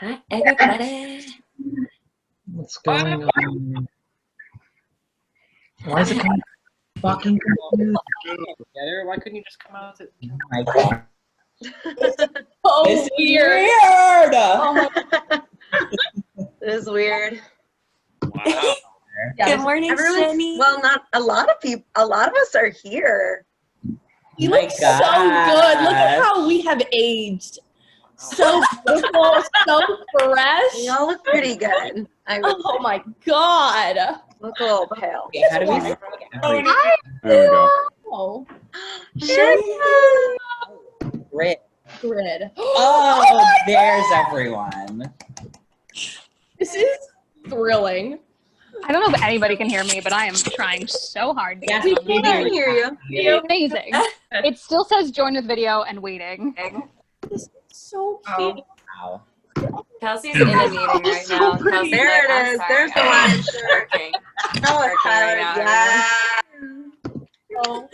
Hi, everybody. What's going on? Why is it coming fucking confused? Together? Why couldn't you just come out? My God. Oh, This is weird. weird. Oh my It is weird. Wow. Good morning, Everyone's, Sunny. well, not a lot of people. A lot of us are here. You My look so good. Look at gosh. how we have aged. So beautiful, so fresh. We all look pretty good. I would Oh my God. look a little pale. Okay, how do we There we go. Oh, grid? grid. Oh, my there's everyone. This is thrilling. I don't know if anybody can hear me, but I am trying so hard to Yes, get on we this. I can hear you. It's amazing. It still says join with video and waiting. This is so cute. Wow. Kelsey's in a meeting right now. Kelsey's There like, it I'm is. sorry, There's the I'm one. working. Oh, Working Tyler. right now, Yeah. Oh,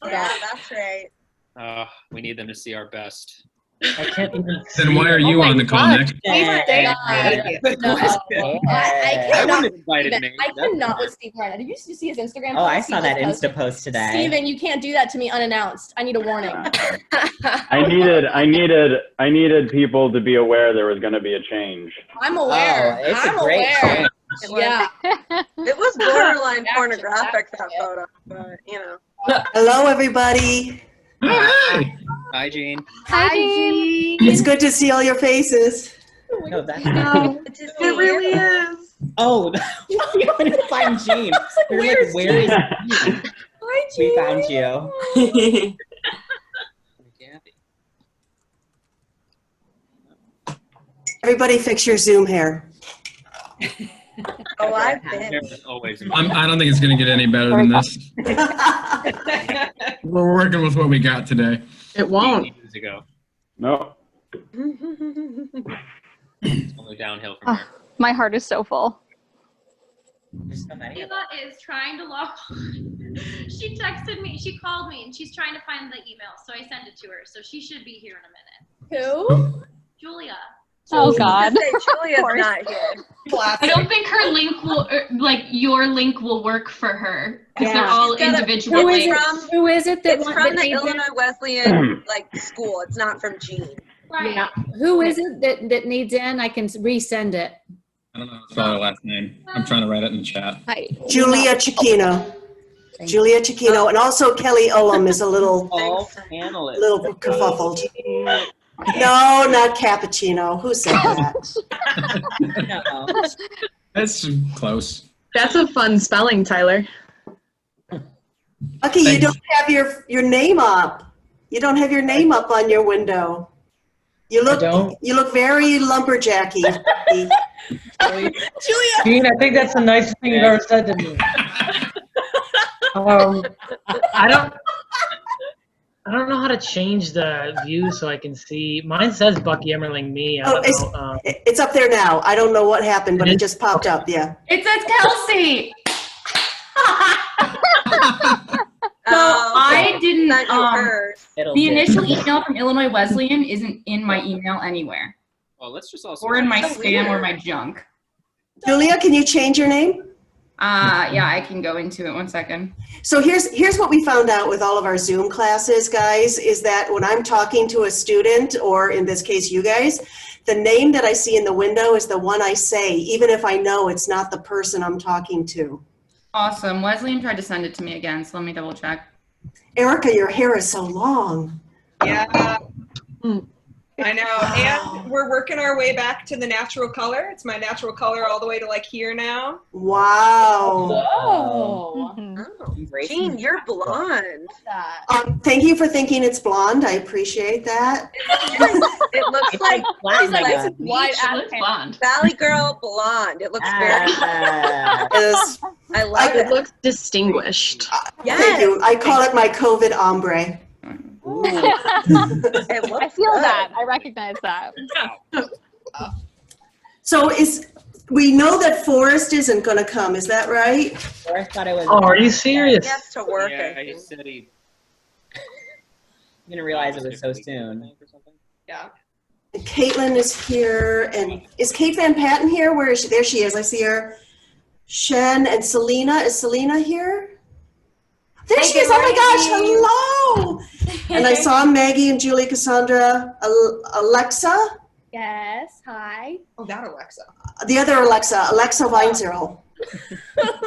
Yeah, that's right. We need them to see our best. I can't even Then why are you on the call, Nick? Yeah. no. I I cannot. wouldn't have invited Steven, me. I cannot with Steven right now. Did you see his Instagram? Oh, I post? He saw that just posted- Insta post today. Steven, you can't do that to me unannounced. I need a warning. I needed people to be aware there was going to be a change. I'm aware. Oh, it's a I'm great aware. It was, Yeah. it was borderline Action, pornographic, that action. photo, but, you know. Hello, everybody. Hi. Hi, Gene. Hi, Jean. It's good to see all your faces. No, that's It really is. Oh, we couldn't find Gene. We were like, where is Gene? Hi, We Jean. found you. Gabby. Everybody fix your Zoom hair. Oh, I've been. There's always. I don't think it's going to get any better than this. We're working with what we got today. It won't. Years ago. No. It's only downhill from here. My heart is so full. There's so many of them. Ava is trying to log on. She texted me, she called me, and she's trying to find the email, so I sent it to her. So she should be here in a minute. Who? Julia. Oh, God. Julia's not here. I don't think her link will, like, your link will work for her. Because they're Yeah. all She's got a- individual Who is links. it? Who is it that It's from the Illinois Wesleyan school. It's not from Gene. Right. Yeah. Who is it that needs in? I can resend it. I don't know how to spell her last name. I'm trying to write it in the chat. Hi. Julia Chiquino. Julia Chiquino. And also Kelly Olam is a little All panelists. kerfuffled. No, not cappuccino. Who said that? No. That's close. That's a fun spelling, Tyler. Okay, you don't have your name up. You don't have your name up on your window. You look very lumberjacky. Julia. Gene, I think that's the nicest thing you've ever said to me. I don't know how to change the view so I can see. Mine says Bucky Emmerling me. I don't know. It's up there now. I don't know what happened, but it just popped up. Yeah. It says Kelsey. So Oh, I didn't, Not yours. It'll the do. initial email from Illinois Wesleyan isn't in my email anywhere. Well, let's just also. Or in my That's so spam or weird. my junk. Julia, can you change your name? Yeah, I can go into it 1 second. So here's what we found out with all of our Zoom classes, guys, is that when I'm talking to a student, or in this case you guys, the name that I see in the window is the one I say, even if I know it's not the person I'm talking to. Awesome. Wesleyan tried to send it to me again, so let me double check. Erica, your hair is so long. Yeah, Hmm. I know. And we're working our way back to the natural color. It's my natural color all the way to like here now. Wow. Whoa. Mhm. Oh, Gene, you're blonde. Thank you for thinking it's blonde. I appreciate that. It looks It's like flat She's like, like it's that. wide She ass looks blonde. Valley Girl blonde. It looks very. Is- I love It it. looks distinguished. Thank you. I call it my COVID ombre. It looks I feel good. that. I recognize that. So we know that Forrest isn't going to come. Is that right? Or I thought it was. Oh, are you serious? He has to work. Yeah, I he think. said he. I didn't realize it was so soon. Yeah. Caitlin is here, and is Kate Van Patten here? Where is she? There she is. I see her. Shen and Selena. Is Selena here? There she is. Oh my gosh, hello. And I saw Maggie and Julie, Cassandra, Alexa. Yes, hi. Oh, that Alexa. The other Alexa Weinzierl.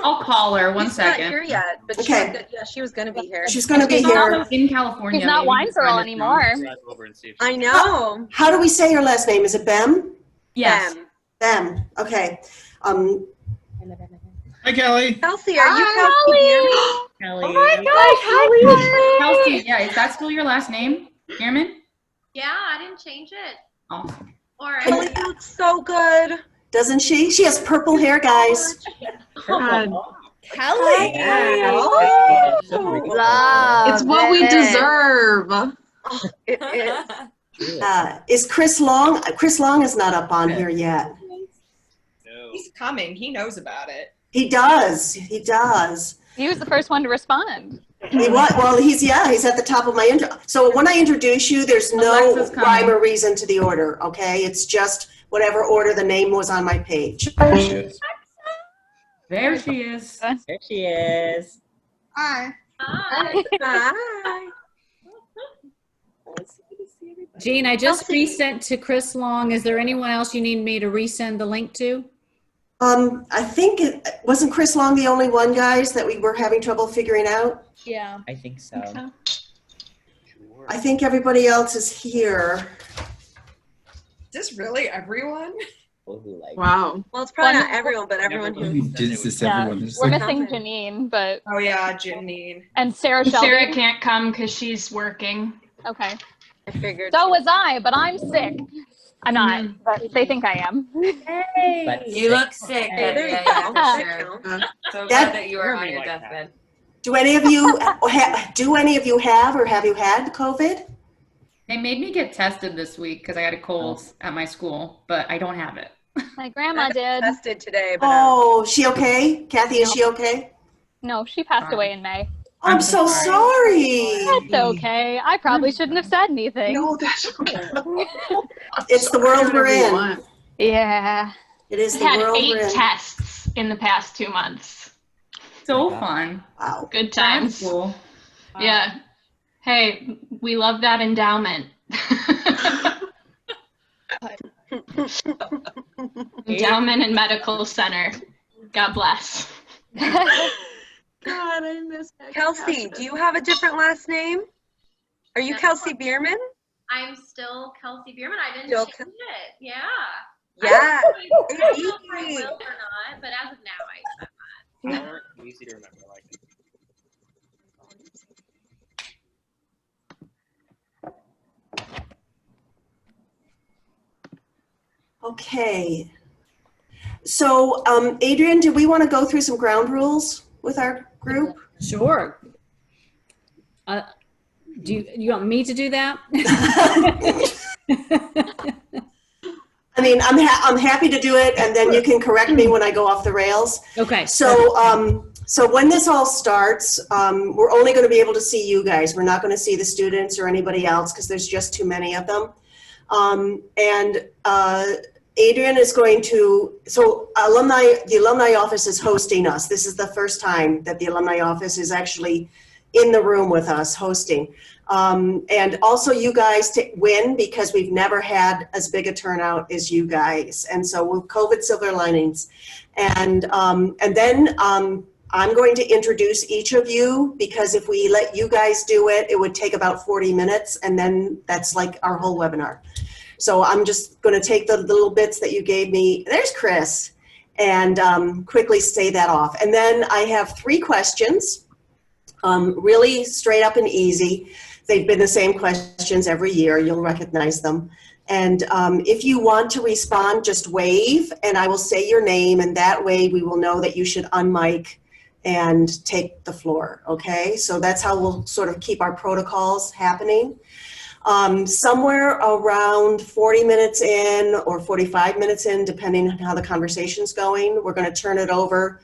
I'll call her. One She's second. not here yet, but Okay. she was gonna be here. She's going to be She's here. also in California. He's not maybe. Weinzierl anymore. Drive over and see if I know. How do we say her last name? Is it Bem? Yes. Bem. Okay. Hi, Kelly. Kelsey, are you Hi, Kelsey? Oh my gosh, hi, Kelsey, yeah, is that still your last name? Bierman? Yeah, I didn't change it. Oh. Or Kelly looks so good. Doesn't she? She has purple hair, guys. Kelly. Love It's what we it. deserve. It is. Is Chris Long? Chris Long is not up on here yet. no. He's coming. He knows about it. He does. He does. He was the first one to respond. He was, well, he's at the top of my intro. So when I introduce you, there's no Alexa's coming. rhyme or reason to the order, okay? It's just whatever order the name was on my page. There she is. There she is. There she is. Hi. Hi. Hi. Jean, I just resent to Chris Long. Is there anyone else you need me to resend the link to? I think wasn't Chris Long the only one, guys, that we were having trouble figuring out? Yeah. I think so. Sure. I think everybody else is here. Is this really everyone? Wow. Well, it's probably not everyone, but everyone who. This is Yeah, everyone. There's we're like- missing Janine, but Oh yeah, Janine. and Sarah Shelby. Sarah can't come because she's working. Okay. I figured. So was I, but I'm sick. I'm not, but they think I am. Hey. But You look sick. Hey, there you Yeah, go. for That sure. counts. So That- glad that you are on Like your that. deathbed. Do any of you have or have you had COVID? They made me get tested this week because I had a cold at my school, but I don't have it. My grandma I got did. tested today, but Oh, she okay? Kathy, is she okay? No, she passed away in May. I'm so sorry. That's okay. I probably shouldn't have said anything. No, that's It's the world we're in. Want. Yeah. It is the I had world 8 we're in. tests in the past 2 months. So fun. Wow. Good times. Cool. Yeah. Hey, we love that endowment. Endowment and Medical Center. God bless. God, I miss my Kelsey, do you have a different last name? Are you Kelsey Bierman? I'm still Kelsey Bierman. I didn't Still change it. Yeah. Yeah. I don't know if I will or not, but as of now, I said that. Power, easy to remember. Like it. Okay. So, Adrian, do we want to go through some ground rules with our group? Sure. Do you want me to do that? I mean, I'm happy to do it, and then you can correct me when I go off the rails. Okay. So, so when this all starts, we're only going to be able to see you guys. We're not going to see the students or anybody else because there's just too many of them. Adrian is going to, so the alumni office is hosting us. This is the first time that the alumni office is actually in the room with us hosting. And also you guys win because we've never had as big a turnout as you guys. And so with COVID silver linings. And then I'm going to introduce each of you because if we let you guys do it, it would take about 40 minutes and then that's like our whole webinar. So I'm just going to take the little bits that you gave me. There's Chris. And quickly say that off. And then I have 3 questions, really straight up and easy. They've been the same questions every year. You'll recognize them. And if you want to respond, just wave and I will say your name. And that way we will know that you should unmic and take the floor. Okay, so that's how we'll sort of keep our protocols happening. Somewhere around 40 minutes in or 45 minutes in, depending on how the conversation's going, we're going to turn it over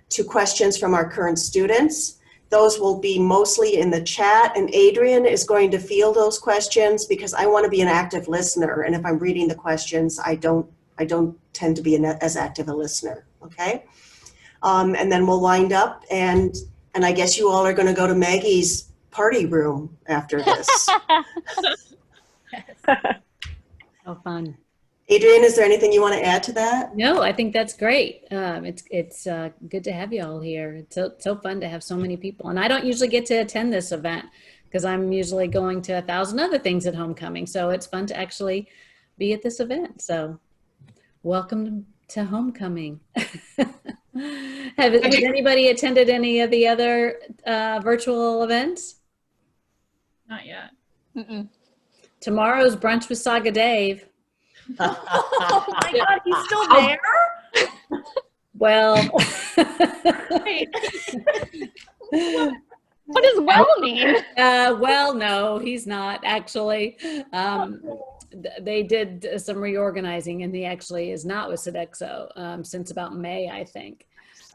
to questions from our current students. those will be mostly in the chat, and Adrian is going to field those questions because I want to be an active listener. And if I'm reading the questions, I don't tend to be as active a listener. Okay. And then we'll wind up, and I guess you all are going to go to Maggie's party room after this. So fun. Adrian, is there anything you want to add to that? No, I think that's great. It's good to have you all here. It's so fun to have so many people. And I don't usually get to attend this event because I'm usually going to 1,000 other things at homecoming. So it's fun to actually be at this event. So welcome to homecoming. Has anybody attended any of the other virtual events? Not yet. Mm-mm. Tomorrow's brunch with Saga Dave. Oh my God, he's still there? Well, What does well mean? well, no, he's not actually. They did some reorganizing, and he actually is not with Sodexo since about May, I think.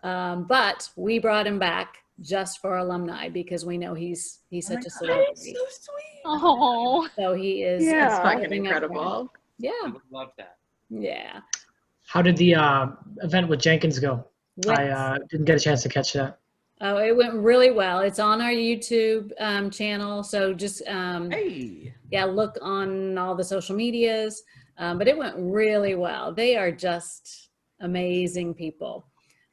But we brought him back just for alumni because we know he's such a celebrity. So sweet. Oh, So he is. That's uh, fucking living up incredible. there. I Yeah, would love that. yeah. How did the event with Jenkins go? Went- I didn't get a chance to catch that. Oh, it went really well. It's on our YouTube channel, so just Hey. yeah, look on all the social medias. But it went really well. They are just amazing people,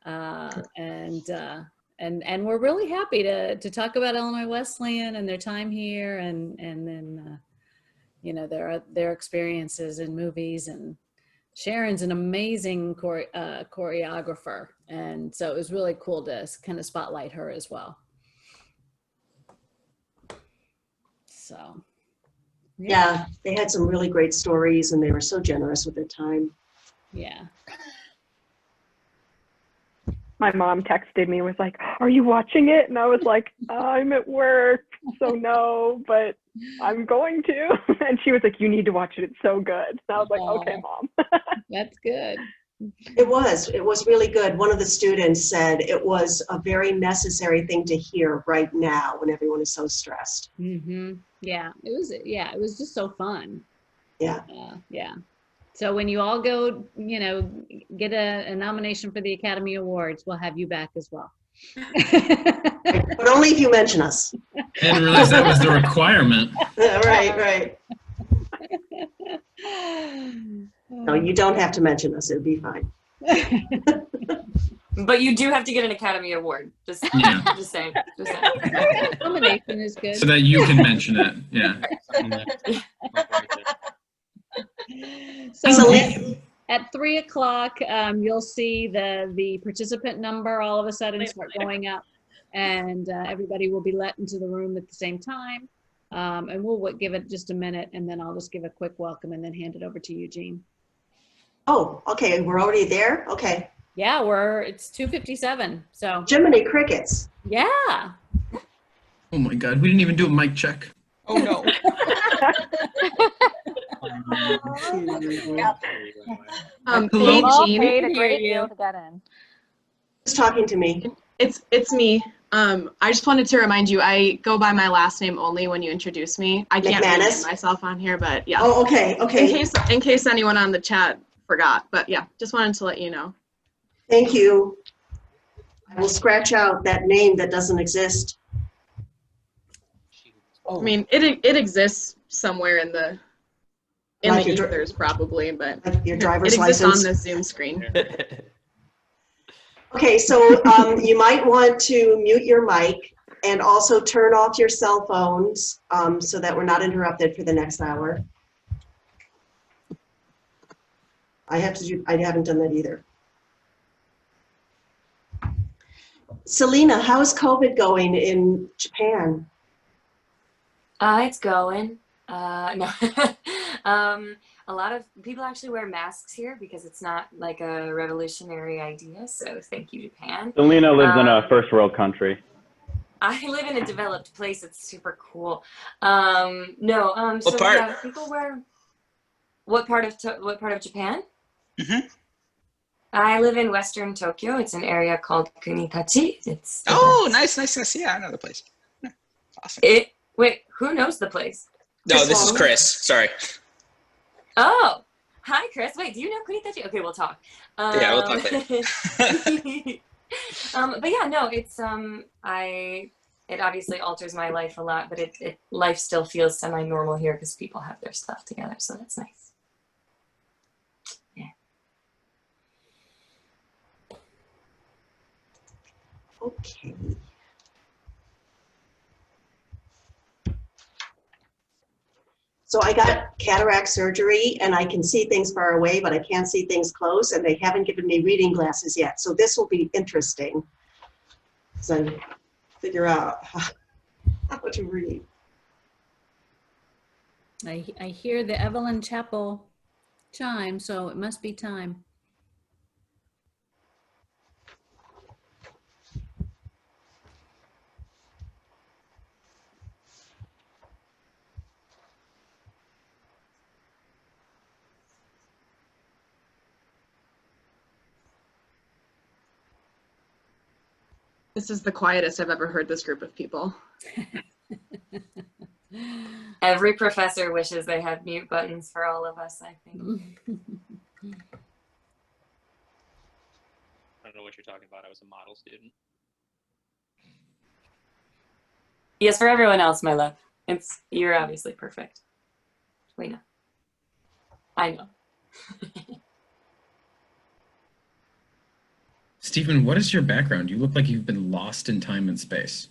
and we're really happy to talk about Illinois Wesleyan and their time here, and then you know their experiences in movies. And Sharon's an amazing choreographer, and so it was really cool to kind of spotlight her as well. So. Yeah, they had some really great stories, and they were so generous with their time. Yeah. My mom texted me, was like, "Are you watching it?" And I was like, "I'm at work, so no, but I'm going to." And she was like, "You need to watch it. It's so good." And I was like, "Okay, Mom." That's good. It was really good. One of the students said it was a very necessary thing to hear right now when everyone is so stressed. Mm-hmm. Yeah, it was just so fun. Yeah. Yeah. So when you all go, you know, get a nomination for the Academy Awards, we'll have you back as well. But only if you mention us. I didn't realize that was the requirement. Right. No, you don't have to mention us. It'll be fine. But you do have to get an Academy Award. Just saying. Nomination is good. So that you can mention it. Yeah. So at 3 o'clock, you'll see the participant number all of a sudden start going up, and everybody will be let into the room at the same time. And we'll give it just a minute, and then I'll just give a quick welcome and then hand it over to Eugene. Oh, okay. We're already there? Okay. Yeah, it's 2:57. So Jiminy Crickets. Yeah. Oh my God, we didn't even do a mic check. Oh no. Hello? Hey, paid a great deal to get in. Who's talking to me? It's me. I just wanted to remind you, I go by my last name only when you introduce me. I can't McManus? rename myself on here, but yeah. Oh, okay. In case anyone on the chat forgot, but yeah, just wanted to let you know. Thank you. I will scratch out that name that doesn't exist. I mean, it exists somewhere in the Like your ethers probably, but like your driver's it exists license? on the Zoom screen. Okay, so you might want to mute your mic and also turn off your cell phones so that we're not interrupted for the next hour. I haven't done that either. Selena, how is COVID going in Japan? It's going. No. A lot of people actually wear masks here because it's not like a revolutionary idea. So thank you, Japan. Selena lives in a first world country. I live in a developed place. It's super cool. So What part? yeah, people wear. What part of Japan? I live in Western Tokyo. It's an area called Kunitachi. It's Oh, nice. Yeah, I know the place. Yeah, awesome. Wait, who knows the place? No, this is Chris. Sorry. Oh, hi, Chris. Wait, do you know Kunitachi? Okay, we'll talk. Yeah, we'll talk later. But yeah, no, it's it obviously alters my life a lot, but life still feels semi-normal here because people have their stuff together, so that's nice. Yeah. Okay. So I got cataract surgery and I can see things far away, but I can't see things close, and they haven't given me reading glasses yet. So this will be interesting as I figure out how to read. I hear the Evelyn Chapel chime, so it must be time. This is the quietest I've ever heard this group of people. Every professor wishes they had mute buttons for all of us, I think. I don't know what you're talking about. I was a model student. Yes, for everyone else, my love. You're obviously perfect. We know. I know. Stephen, what is your background? You look like you've been lost in time and space.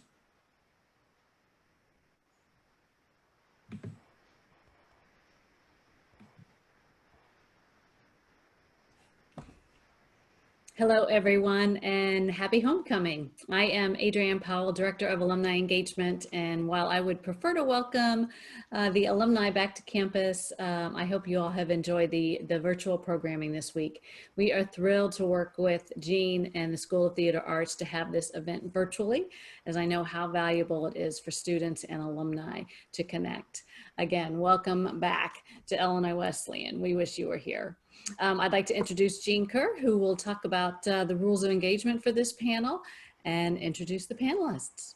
Hello, everyone, and happy homecoming. I am Adrienne Powell, Director of Alumni Engagement, and while I would prefer to welcome the alumni back to campus, I hope you all have enjoyed the virtual programming this week. We are thrilled to work with Jean and the School of Theater Arts to have this event virtually, as I know how valuable it is for students and alumni to connect. Again, welcome back to Illinois Wesleyan. We wish you were here. I'd like to introduce Jean Kerr, who will talk about the rules of engagement for this panel and introduce the panelists.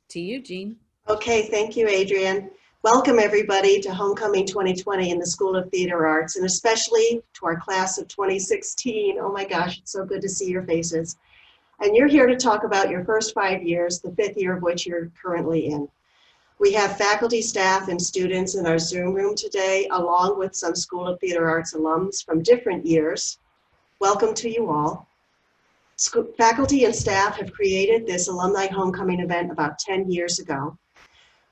To you, Jean. Okay, thank you, Adrienne. Welcome, everybody, to Homecoming 2020 in the School of Theater Arts, and especially to our class of 2016. Oh my gosh, it's so good to see your faces. And you're here to talk about your first 5 years, the 5th year of which you're currently in. We have faculty, staff, and students in our Zoom room today, along with some School of Theater Arts alums from different years. Welcome to you all. Faculty and staff have created this alumni homecoming event about 10 years ago.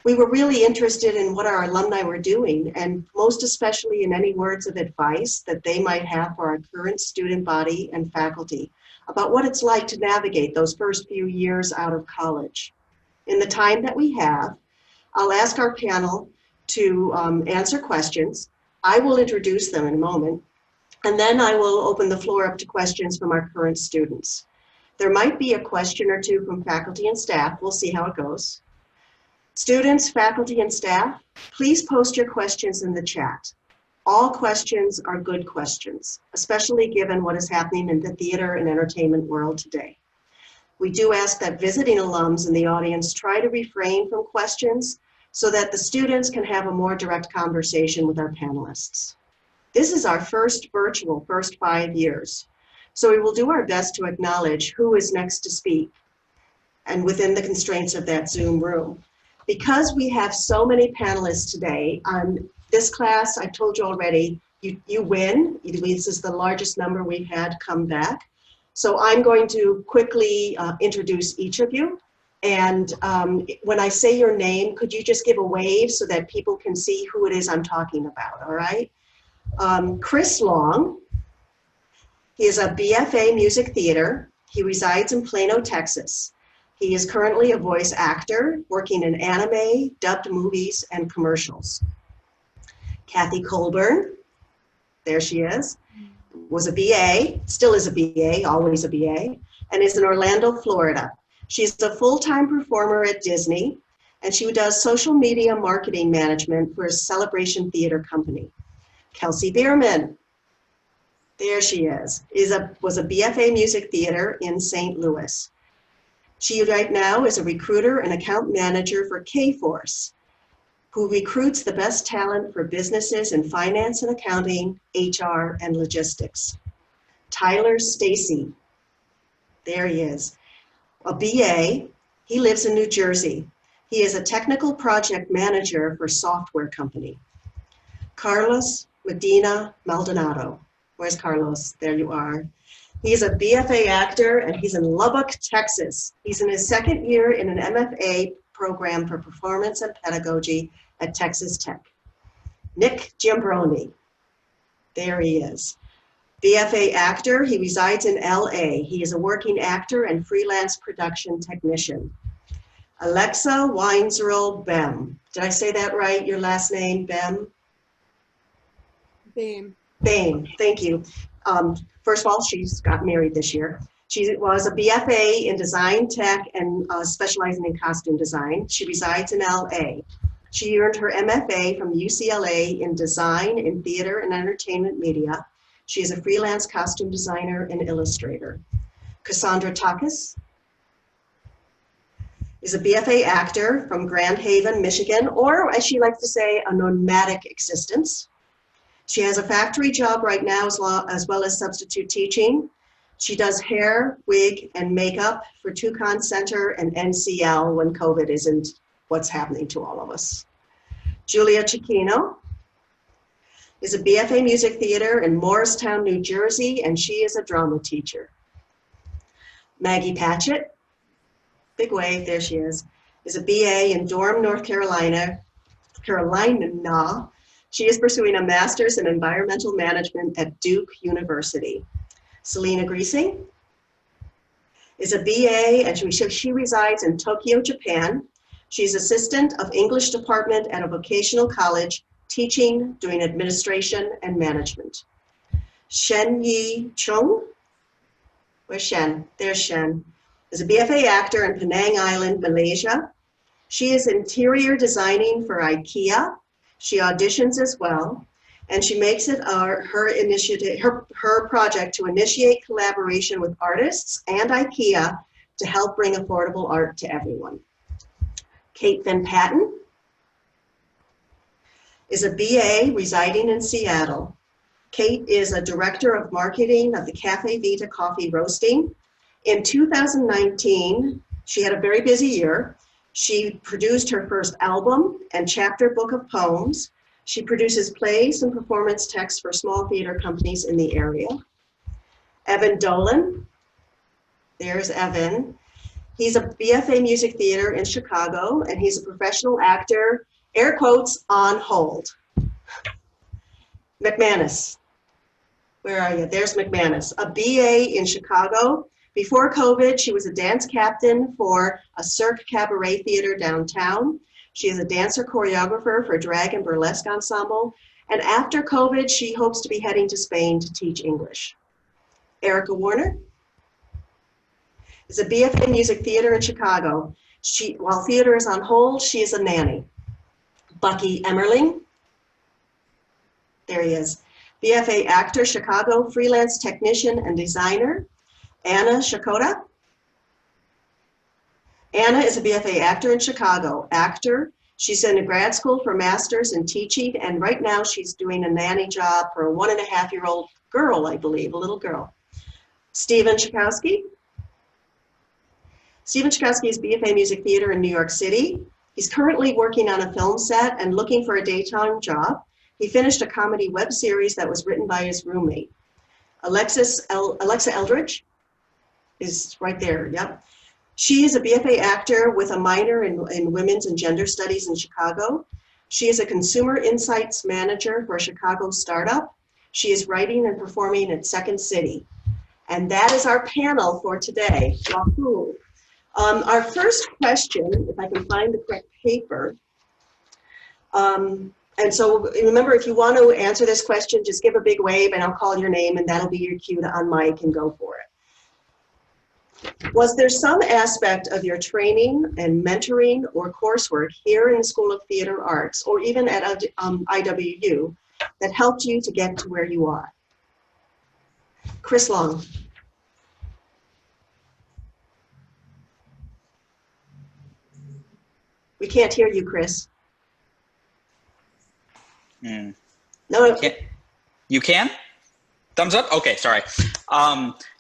We were really interested in what our alumni were doing, and most especially in any words of advice that they might have for our current student body and faculty about what it's like to navigate those first few years out of college. In the time that we have, I'll ask our panel to answer questions. I will introduce them in a moment, and then I will open the floor up to questions from our current students. There might be a question or two from faculty and staff. We'll see how it goes. Students, faculty, and staff, please post your questions in the chat. All questions are good questions, especially given what is happening in the theater and entertainment world today. We do ask that visiting alums in the audience try to refrain from questions so that the students can have a more direct conversation with our panelists. This is our first virtual first 5 years, so we will do our best to acknowledge who is next to speak and within the constraints of that Zoom room. Because we have so many panelists today, this class, I told you already, you win. This is the largest number we've had come back. So I'm going to quickly introduce each of you. And when I say your name, could you just give a wave so that people can see who it is I'm talking about, all right? Chris Long, he is a BFA Music Theater. He resides in Plano, Texas. He is currently a voice actor working in anime, dubbed movies, and commercials. Kathy Colburn, there she is, was a BA, still is a BA, always a BA, and is in Orlando, Florida. She's a full-time performer at Disney, and she does social media marketing management for a Celebration Theater company. Kelsey Bierman. There she is. Was a BFA music theater in St. Louis. She right now is a recruiter and account manager for K-Force, who recruits the best talent for businesses in finance and accounting, HR, and logistics. Tyler Stacy. There he is. A BA. He lives in New Jersey. He is a technical project manager for a software company. Carlos Medina Maldonado. Where's Carlos? There you are. He's a BFA actor and he's in Lubbock, Texas. He's in his second year in an MFA program for performance and pedagogy at Texas Tech. Nick Giambroni. There he is. BFA actor, he resides in LA. He is a working actor and freelance production technician. Alexa Weinzerl Bem. Did I say that right, your last name, Bem? Bame. Bame, thank you. First of all, she's got married this year. She was a BFA in design tech and specializing in costume design. She resides in LA. She earned her MFA from UCLA in design in theater and entertainment media. She is a freelance costume designer and illustrator. Cassandra Takis is a BFA actor from Grand Haven, Michigan, or as she likes to say, a nomadic existence. She has a factory job right now as well as substitute teaching. She does hair, wig, and makeup for Tucson Center and NCL when COVID isn't what's happening to all of us. Julia Cicchino is a BFA music theater in Morristown, New Jersey, and she is a drama teacher. Maggie Patchett, big wave, there she is a BA in Durham, North Carolina. She is pursuing a master's in environmental management at Duke University. Selena Greasing is a BA and she resides in Tokyo, Japan. She's assistant of English department at a vocational college, teaching, doing administration and management. Shen Yi Chung, where's Shen? There's Shen. Is a BFA actor in Penang Island, Malaysia. She is interior designing for IKEA. She auditions as well, and she makes it her initiative, her project to initiate collaboration with artists and IKEA to help bring affordable art to everyone. Kate Van Patten is a BA residing in Seattle. Kate is a director of marketing of the Cafe Vita Coffee Roasting. In 2019, she had a very busy year. She produced her first album and chapter book of poems. She produces plays and performance texts for small theater companies in the area. Evan Dolan, there's Evan. He's a BFA music theater in Chicago, and he's a professional actor, air quotes, on hold. McManus, where are you? There's McManus, a BA in Chicago. Before COVID, she was a dance captain for a Cirque Cabaret Theater downtown. She is a dancer choreographer for drag and burlesque ensemble. And after COVID, she hopes to be heading to Spain to teach English. Erica Warner is a BFA music theater in Chicago. While theater is on hold, she is a nanny. Bucky Emmerling, there he is. BFA actor, Chicago, freelance technician and designer. Anna Shakota. Anna is a BFA actor in Chicago. Actor, she's in a grad school for master's in teaching, and right now she's doing a nanny job for a 1.5-year-old girl, I believe, a little girl. Stephen Chakowski. Stephen Chakowski is BFA music theater in New York City. He's currently working on a film set and looking for a daytime job. He finished a comedy web series that was written by his roommate. Alexa Eldridge is right there, yep. She is a BFA actor with a minor in women's and gender studies in Chicago. She is a consumer insights manager for a Chicago startup. She is writing and performing at Second City. And that is our panel for today. Wahoo. Our first question, if I can find the correct paper. And so remember, if you want to answer this question, just give a big wave and I'll call your name and that'll be your cue to unmic and go for it. Was there some aspect of your training and mentoring or coursework here in the School of Theater Arts or even at IWU that helped you to get to where you are? Chris Long. We can't hear you, Chris. Hmm. No. You can? Thumbs up? Okay, sorry.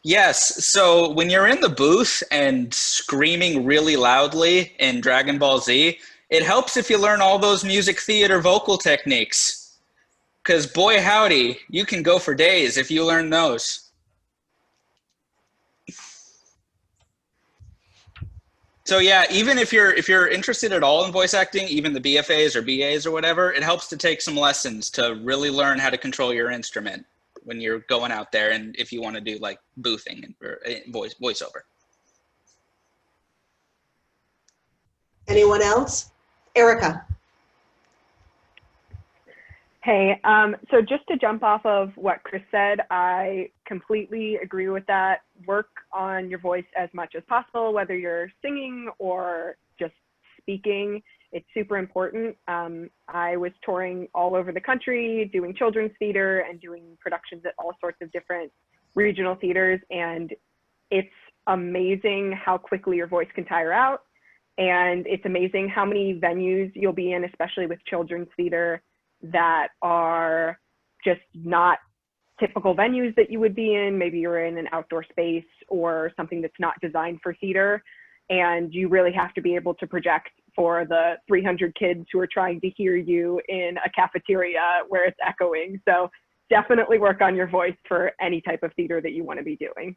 Yes, so when you're in the booth and screaming really loudly in Dragon Ball Z, it helps if you learn all those music theater vocal techniques. Because boy howdy, you can go for days if you learn those. So yeah, even if you're interested at all in voice acting, even the BFAs or BAs or whatever, it helps to take some lessons to really learn how to control your instrument when you're going out there, and if you want to do like boothing or voiceover. Anyone else? Erica. Hey, so just to jump off of what Chris said, I completely agree with that. Work on your voice as much as possible, whether you're singing or just speaking. It's super important. I was touring all over the country, doing children's theater and doing productions at all sorts of different regional theaters. And it's amazing how quickly your voice can tire out. And it's amazing how many venues you'll be in, especially with children's theater, that are just not typical venues that you would be in. Maybe you're in an outdoor space or something that's not designed for theater, and you really have to be able to project for the 300 kids who are trying to hear you in a cafeteria where it's echoing. So definitely work on your voice for any type of theater that you want to be doing.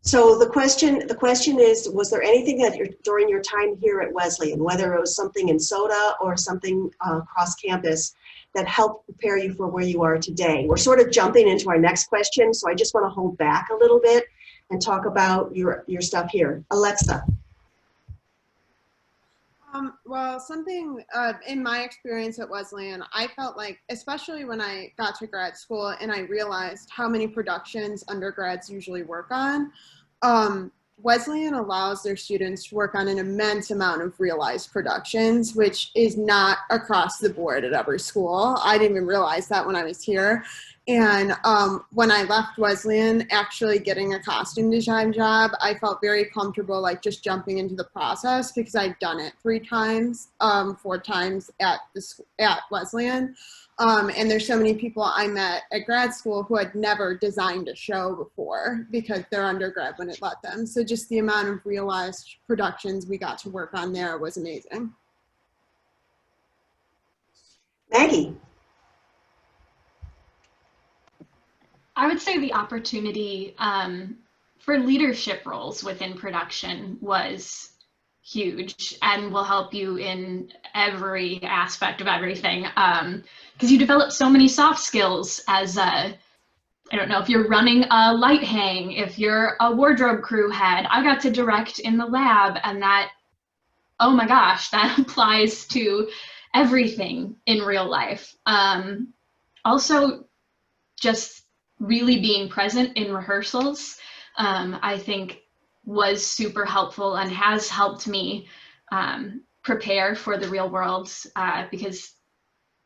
So the question is, was there anything that during your time here at Wesleyan, whether it was something in SoTA or something across campus, that helped prepare you for where you are today? We're sort of jumping into our next question, so I just want to hold back a little bit and talk about your stuff here. Alexa. Well, something in my experience at Wesleyan, I felt like, especially when I got to grad school and I realized how many productions undergrads usually work on, Wesleyan allows their students to work on an immense amount of realized productions, which is not across the board at every school. I didn't even realize that when I was here. And when I left Wesleyan, actually getting a costume design job, I felt very comfortable like just jumping into the process because I'd done it 4 times at Wesleyan. And there's so many people I met at grad school who had never designed a show before because their undergrad wouldn't let them. So just the amount of realized productions we got to work on there was amazing. Maggie. I would say the opportunity for leadership roles within production was huge and will help you in every aspect of everything, because you develop so many soft skills as I don't know, if you're running a light hang, if you're a wardrobe crew head. I got to direct in the lab, and that, oh my gosh, that applies to everything in real life. Also, just really being present in rehearsals, I think was super helpful and has helped me prepare for the real world, because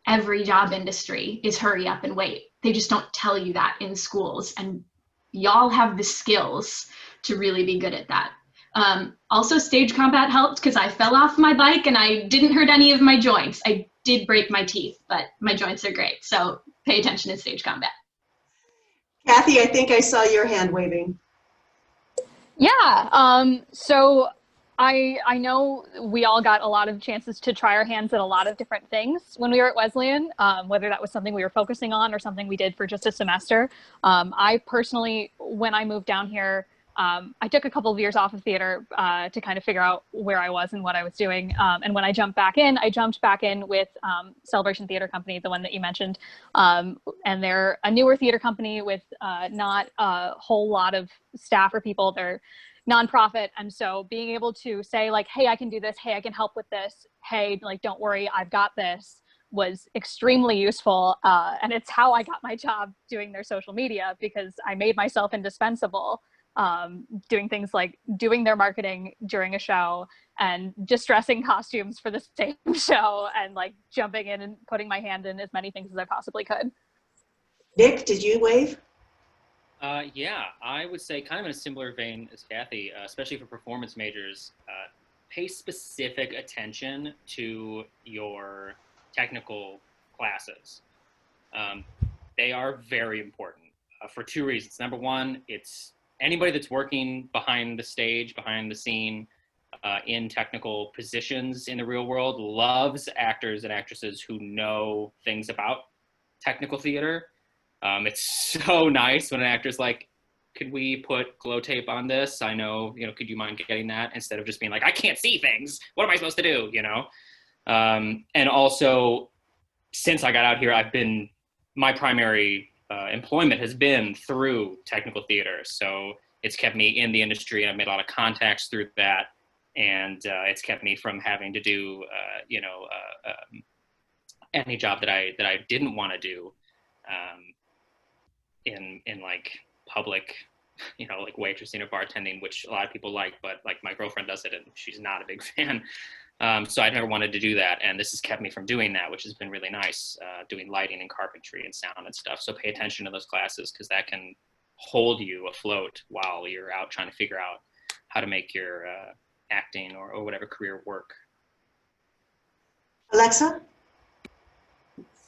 every job industry is hurry up and wait. They just don't tell you that in schools, and y'all have the skills to really be good at that. Also, stage combat helped because I fell off my bike and I didn't hurt any of my joints. I did break my teeth, but my joints are great. So pay attention in stage combat. Kathy, I think I saw your hand waving. Yeah, so I know we all got a lot of chances to try our hands at a lot of different things when we were at Wesleyan, whether that was something we were focusing on or something we did for just a semester. I personally, when I moved down here, I took a couple of years off of theater to kind of figure out where I was and what I was doing. And when I jumped back in with Celebration Theater Company, the one that you mentioned. And they're a newer theater company with not a whole lot of staff or people. They're nonprofit. And so being able to say like, hey, I can do this. Hey, I can help with this. Hey, like, don't worry, I've got this, was extremely useful. And it's how I got my job doing their social media, because I made myself indispensable. Doing things like doing their marketing during a show and distressing costumes for the same show and like jumping in and putting my hand in as many things as I possibly could. Nick, did you wave? Yeah, I would say kind of in a similar vein as Kathy, especially for performance majors, pay specific attention to your technical classes. They are very important for two reasons. Number one, it's anybody that's working behind the stage, behind the scene, in technical positions in the real world loves actors and actresses who know things about technical theater. It's so nice when an actor's like, could we put glow tape on this? I know, could you mind getting that? Instead of just being like, I can't see things. What am I supposed to do? And also, since I got out here, my primary employment has been through technical theater. So it's kept me in the industry, and I've made a lot of contacts through that. And it's kept me from having to do, any job that I didn't want to do in like public, like waitressing or bartending, which a lot of people like, but like my girlfriend does it and she's not a big fan. So I never wanted to do that. And this has kept me from doing that, which has been really nice, doing lighting and carpentry and sound and stuff. So pay attention to those classes because that can hold you afloat while you're out trying to figure out how to make your acting or whatever career work. Alexa?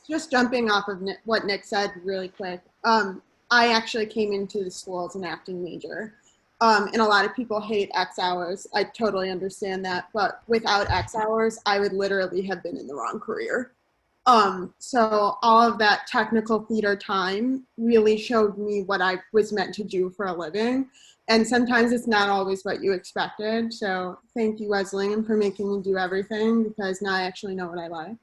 Just jumping off of what Nick said really quick. I actually came into the school as an acting major. And a lot of people hate X hours. I totally understand that. But without X hours, I would literally have been in the wrong career. So all of that technical theater time really showed me what I was meant to do for a living. And sometimes it's not always what you expected. So thank you, Wesleyan, for making me do everything because now I actually know what I like.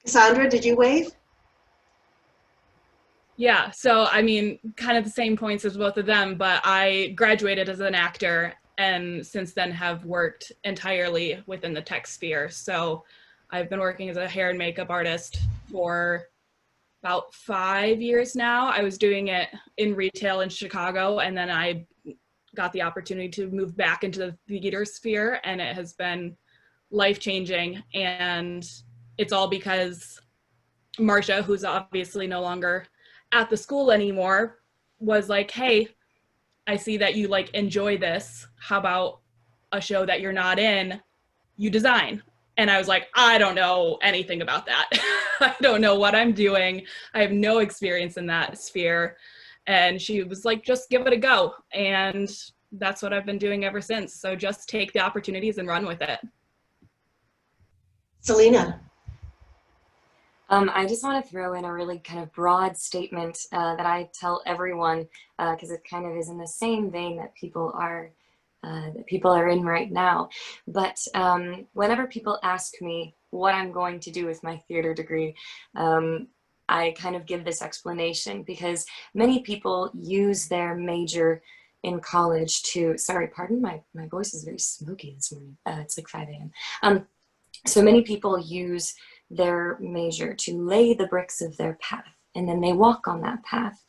Cassandra, did you wave? Yeah, so I mean, kind of the same points as both of them, but I graduated as an actor and since then have worked entirely within the tech sphere. So I've been working as a hair and makeup artist for about 5 years now. I was doing it in retail in Chicago, and then I got the opportunity to move back into the theater sphere, and it has been life-changing. And it's all because Marcia, who's obviously no longer at the school anymore, was like, hey, I see that you like enjoy this. How about a show that you're not in, you design? And I was like, I don't know anything about that. I don't know what I'm doing. I have no experience in that sphere. And she was like, just give it a go. And that's what I've been doing ever since. So just take the opportunities and run with it. Selena. I just want to throw in a really kind of broad statement that I tell everyone because it kind of is in the same vein that people are in right now. But whenever people ask me what I'm going to do with my theater degree, I kind of give this explanation because many people use their major in college to, sorry, pardon, my voice is very smoky this morning. It's like 5 a.m. So many people use their major to lay the bricks of their path, and then they walk on that path.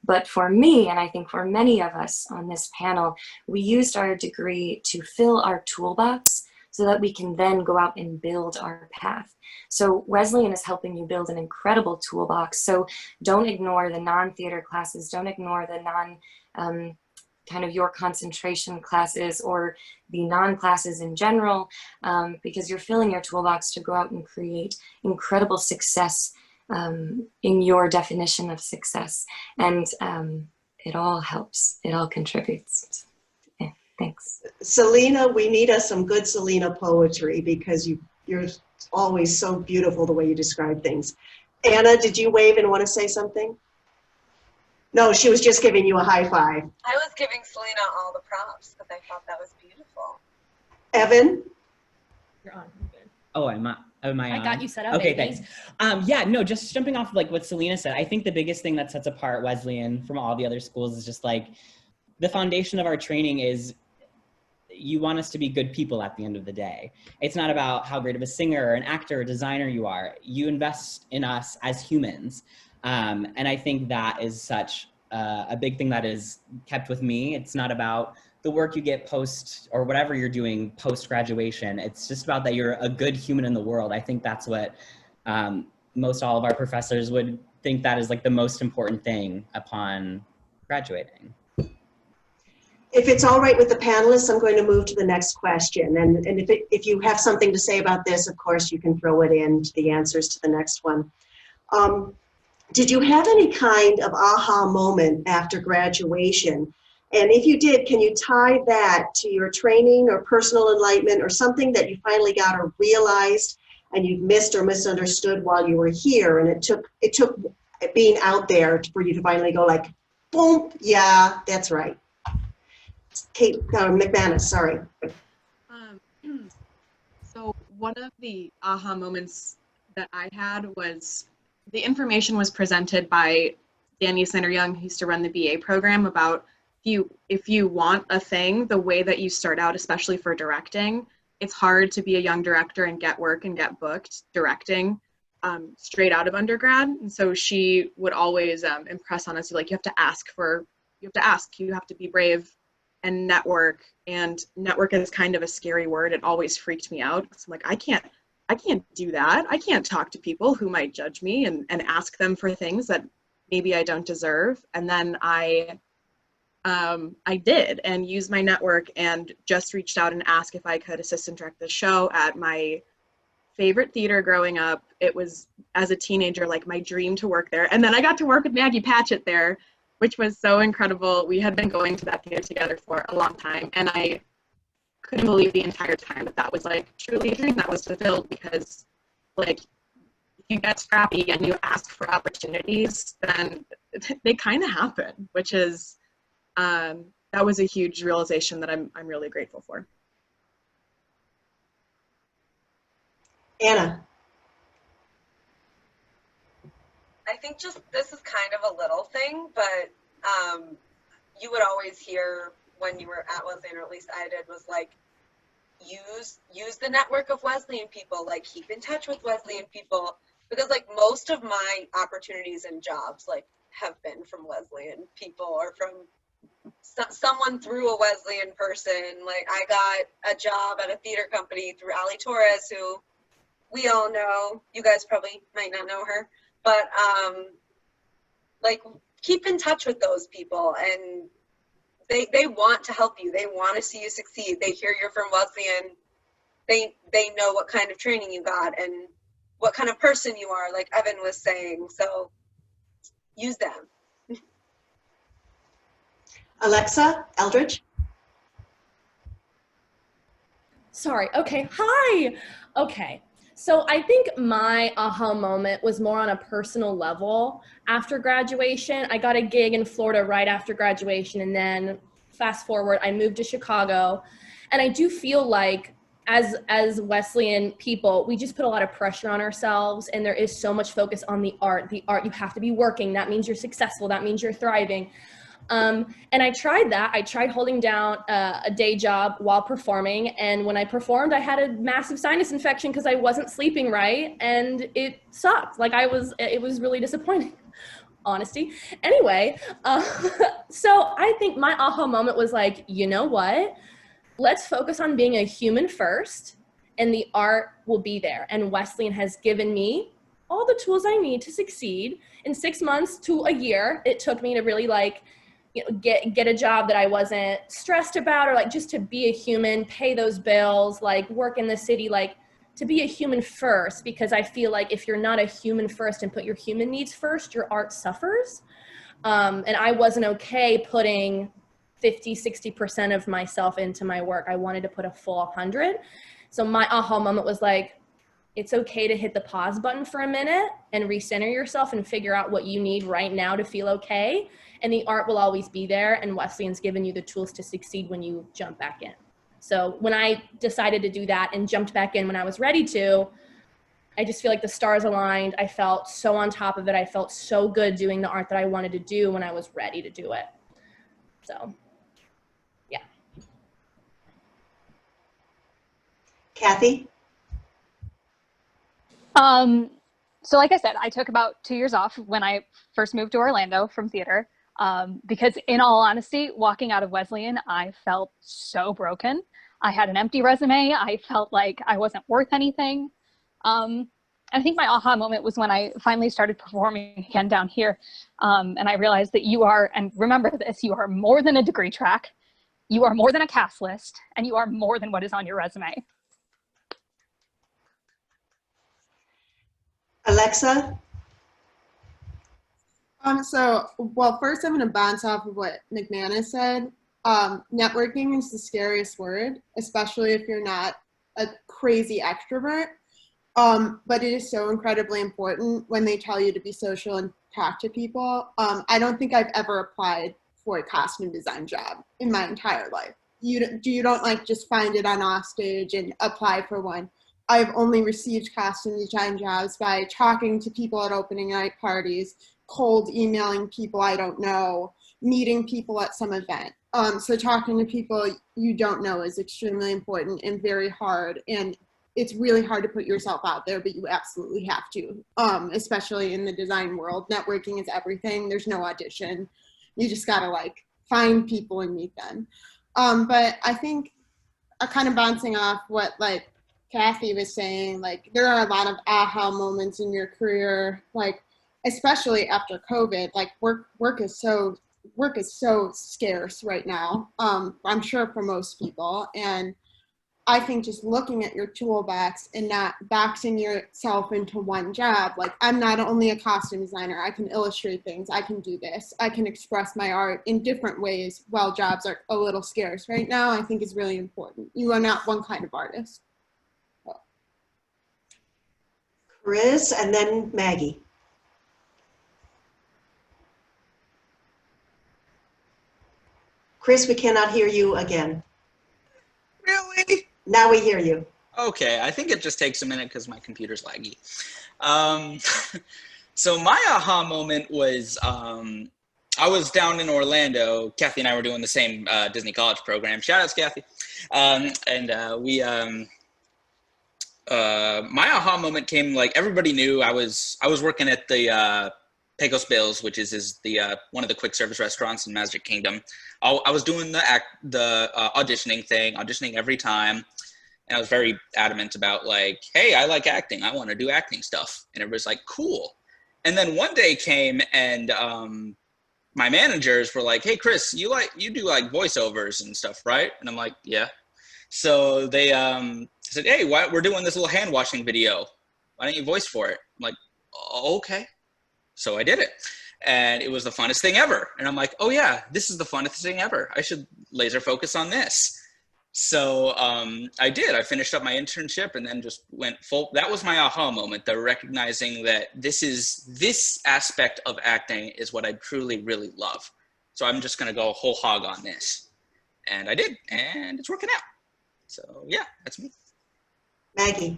But for me, and I think for many of us on this panel, we used our degree to fill our toolbox so that we can then go out and build our path. So Wesleyan is helping you build an incredible toolbox. So don't ignore the non-theater classes, don't ignore the kind of your concentration classes or the non-classes in general, because you're filling your toolbox to go out and create incredible success in your definition of success. And it all helps, it all contributes. Yeah, thanks. Selena, we need us some good Selena poetry because you're always so beautiful the way you describe things. Anna, did you wave and want to say something? No, she was just giving you a high five. I was giving Selena all the props because I thought that was beautiful. Evan? You're on. Oh, am I on? I got you set up, Okay, baby. thanks. Yeah, no, just jumping off of like what Selena said, I think the biggest thing that sets apart Wesleyan from all the other schools is just like the foundation of our training is you want us to be good people at the end of the day. It's not about how great of a singer or an actor or designer you are. You invest in us as humans. And I think that is such a big thing that is kept with me. It's not about the work you get post or whatever you're doing post graduation. It's just about that you're a good human in the world. I think that's what most all of our professors would think that is like the most important thing upon graduating. If it's all right with the panelists, I'm going to move to the next question. And if you have something to say about this, of course, you can throw it into the answers to the next one. Did you have any kind of aha moment after graduation? And if you did, can you tie that to your training or personal enlightenment or something that you finally got or realized and you missed or misunderstood while you were here? And it took being out there for you to finally go like, boom, yeah, that's right. Kate McManus, sorry. So one of the aha moments that I had was the information was presented by Danny Snyder-Young, who used to run the BA program, about if you want a thing, the way that you start out, especially for directing, it's hard to be a young director and get work and get booked directing straight out of undergrad. And so she would always impress on us, like, you have to ask, you have to be brave and network. And network is kind of a scary word. It always freaked me out. So I'm like, I can't do that. I can't talk to people who might judge me and ask them for things that maybe I don't deserve. And then I did, and used my network and just reached out and asked if I could assistant direct the show at my favorite theater growing up. It was, as a teenager, like my dream to work there. And then I got to work with Maggie Patchett there, which was so incredible. We had been going to that theater together for a long time, and I couldn't believe the entire time that was like truly a dream that was fulfilled, because like if you get scrappy and you ask for opportunities, then they kind of happen, which is that was a huge realization that I'm really grateful for. Anna. I think just this is kind of a little thing, but you would always hear when you were at Wesleyan, or at least I did, was like, use the network of Wesleyan people, like keep in touch with Wesleyan people, because like most of my opportunities and jobs like have been from Wesleyan people or from someone through a Wesleyan person. Like I got a job at a theater company through Ali Torres, who we all know. You guys probably might not know her, but like keep in touch with those people, and they want to help you. They want to see you succeed. They hear you're from Wesleyan. They know what kind of training you got and what kind of person you are, like Evan was saying. So use them. Alexa Eldridge. Sorry. Okay. Hi. Okay. So I think my aha moment was more on a personal level. After graduation, I got a gig in Florida right after graduation, and then fast forward, I moved to Chicago. And I do feel like as Wesleyan people, we just put a lot of pressure on ourselves, and there is so much focus on the art. The art, you have to be working. That means you're successful. That means you're thriving. And I tried that. I tried holding down a day job while performing. And when I performed, I had a massive sinus infection because I wasn't sleeping right. And it sucked. Like it was really disappointing. Honesty. Anyway, so I think my aha moment was like, you know what? Let's focus on being a human first, and the art will be there. And Wesleyan has given me all the tools I need to succeed. In 6 months to a year, it took me to really get a job that I wasn't stressed about, or like just to be a human, pay those bills, like work in the city, like to be a human first, because I feel like if you're not a human first and put your human needs first, your art suffers. And I wasn't okay putting 50, 60% of myself into my work. I wanted to put a full 100. So my aha moment was like, it's okay to hit the pause button for a minute and recenter yourself and figure out what you need right now to feel okay. And the art will always be there, and Wesleyan's given you the tools to succeed when you jump back in. So when I decided to do that and jumped back in when I was ready to, I just feel like the stars aligned. I felt so on top of it. I felt so good doing the art that I wanted to do when I was ready to do it. So, yeah. Kathy? So like I said, I took about 2 years off when I first moved to Orlando from theater, because in all honesty, walking out of Wesleyan, I felt so broken. I had an empty resume. I felt like I wasn't worth anything. And I think my aha moment was when I finally started performing again down here. And I realized that you are, and remember this, you are more than a degree track, you are more than a cast list, and you are more than what is on your resume. Alexa? Well, first I'm going to bounce off of what McManus said. Networking is the scariest word, especially if you're not a crazy extrovert. But it is so incredibly important when they tell you to be social and talk to people. I don't think I've ever applied for a costume design job in my entire life. You don't like just find it on Offstage and apply for one. I've only received costume design jobs by talking to people at opening night parties, cold emailing people I don't know, meeting people at some event. So talking to people you don't know is extremely important and very hard. And it's really hard to put yourself out there, but you absolutely have to, especially in the design world. Networking is everything. There's no audition. You just gotta like find people and meet them. But I think kind of bouncing off what like Kathy was saying, like there are a lot of aha moments in your career, like especially after COVID, like work is so scarce right now. I'm sure for most people. And I think just looking at your toolbox and not boxing yourself into one job, like I'm not only a costume designer, I can illustrate things, I can do this, I can express my art in different ways while jobs are a little scarce right now, I think is really important. You are not one kind of artist. Chris, and then Maggie. Chris, we cannot hear you again. Really? Now we hear you. Okay, I think it just takes a minute because my computer's laggy. So my aha moment was I was down in Orlando. Kathy and I were doing the same Disney College program. Shout outs, Kathy. My aha moment came like everybody knew I was working at the Pecos Bills, which is the one of the quick service restaurants in Magic Kingdom. I was doing the auditioning thing, auditioning every time, and I was very adamant about like, hey, I like acting. I want to do acting stuff, and everybody's like, cool. And then one day came and my managers were like, hey, Chris, you do like voiceovers and stuff, right? And I'm like, yeah. So they said, hey, we're doing this little hand washing video. Why don't you voice for it? I'm like, oh, okay. So I did it. And it was the funnest thing ever. And I'm like, oh yeah, this is the funnest thing ever. I should laser focus on this. So I did. I finished up my internship and then just went full. That was my aha moment, the recognizing that this aspect of acting is what I truly, really love. So I'm just going to go whole hog on this. And I did. And it's working out. So yeah, that's me. Maggie.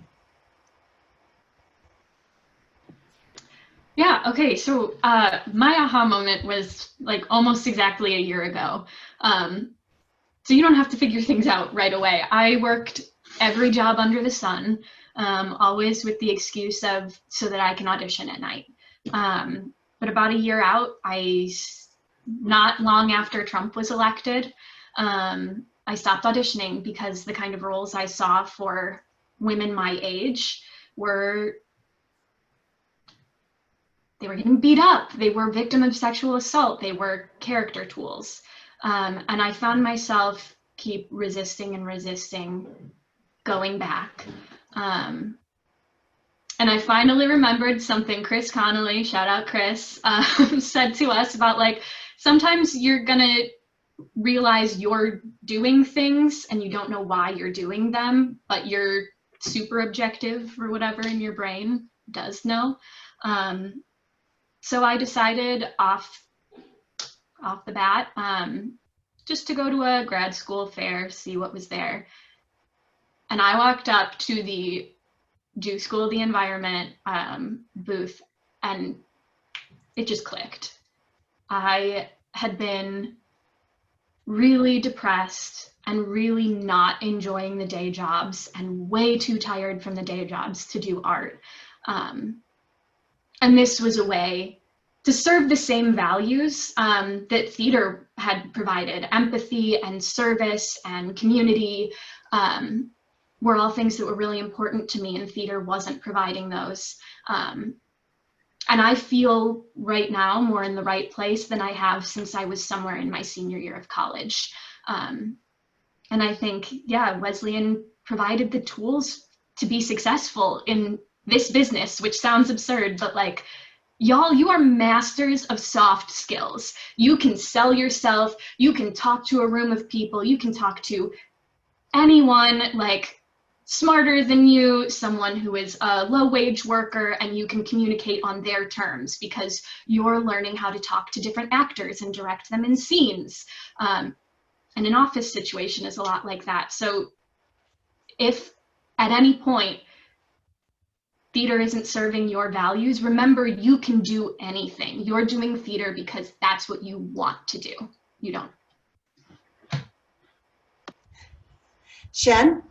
Yeah, okay, so my aha moment was like almost exactly a year ago. So you don't have to figure things out right away. I worked every job under the sun, always with the excuse of so that I can audition at night. But about a year out, not long after Trump was elected, I stopped auditioning because the kind of roles I saw for women my age they were getting beat up, they were victim of sexual assault, they were character tools. And I found myself keep resisting and resisting going back. And I finally remembered something Chris Connolly, shout out Chris, said to us about like, sometimes you're gonna realize you're doing things and you don't know why you're doing them, but your super objective or whatever in your brain does know. So I decided off the bat, just to go to a grad school fair, see what was there. And I walked up to the Do School of the Environment booth and it just clicked. I had been really depressed and really not enjoying the day jobs and way too tired from the day jobs to do art. And this was a way to serve the same values that theater had provided, empathy and service and community, were all things that were really important to me, and theater wasn't providing those. And I feel right now more in the right place than I have since I was somewhere in my senior year of college. And I think, yeah, Wesleyan provided the tools to be successful in this business, which sounds absurd, but like, y'all, you are masters of soft skills. You can sell yourself, you can talk to a room of people, you can talk to anyone like smarter than you, someone who is a low-wage worker, and you can communicate on their terms because you're learning how to talk to different actors and direct them in scenes. And an office situation is a lot like that. So if at any point theater isn't serving your values, remember you can do anything. You're doing theater because that's what you want to do. You don't. Shen?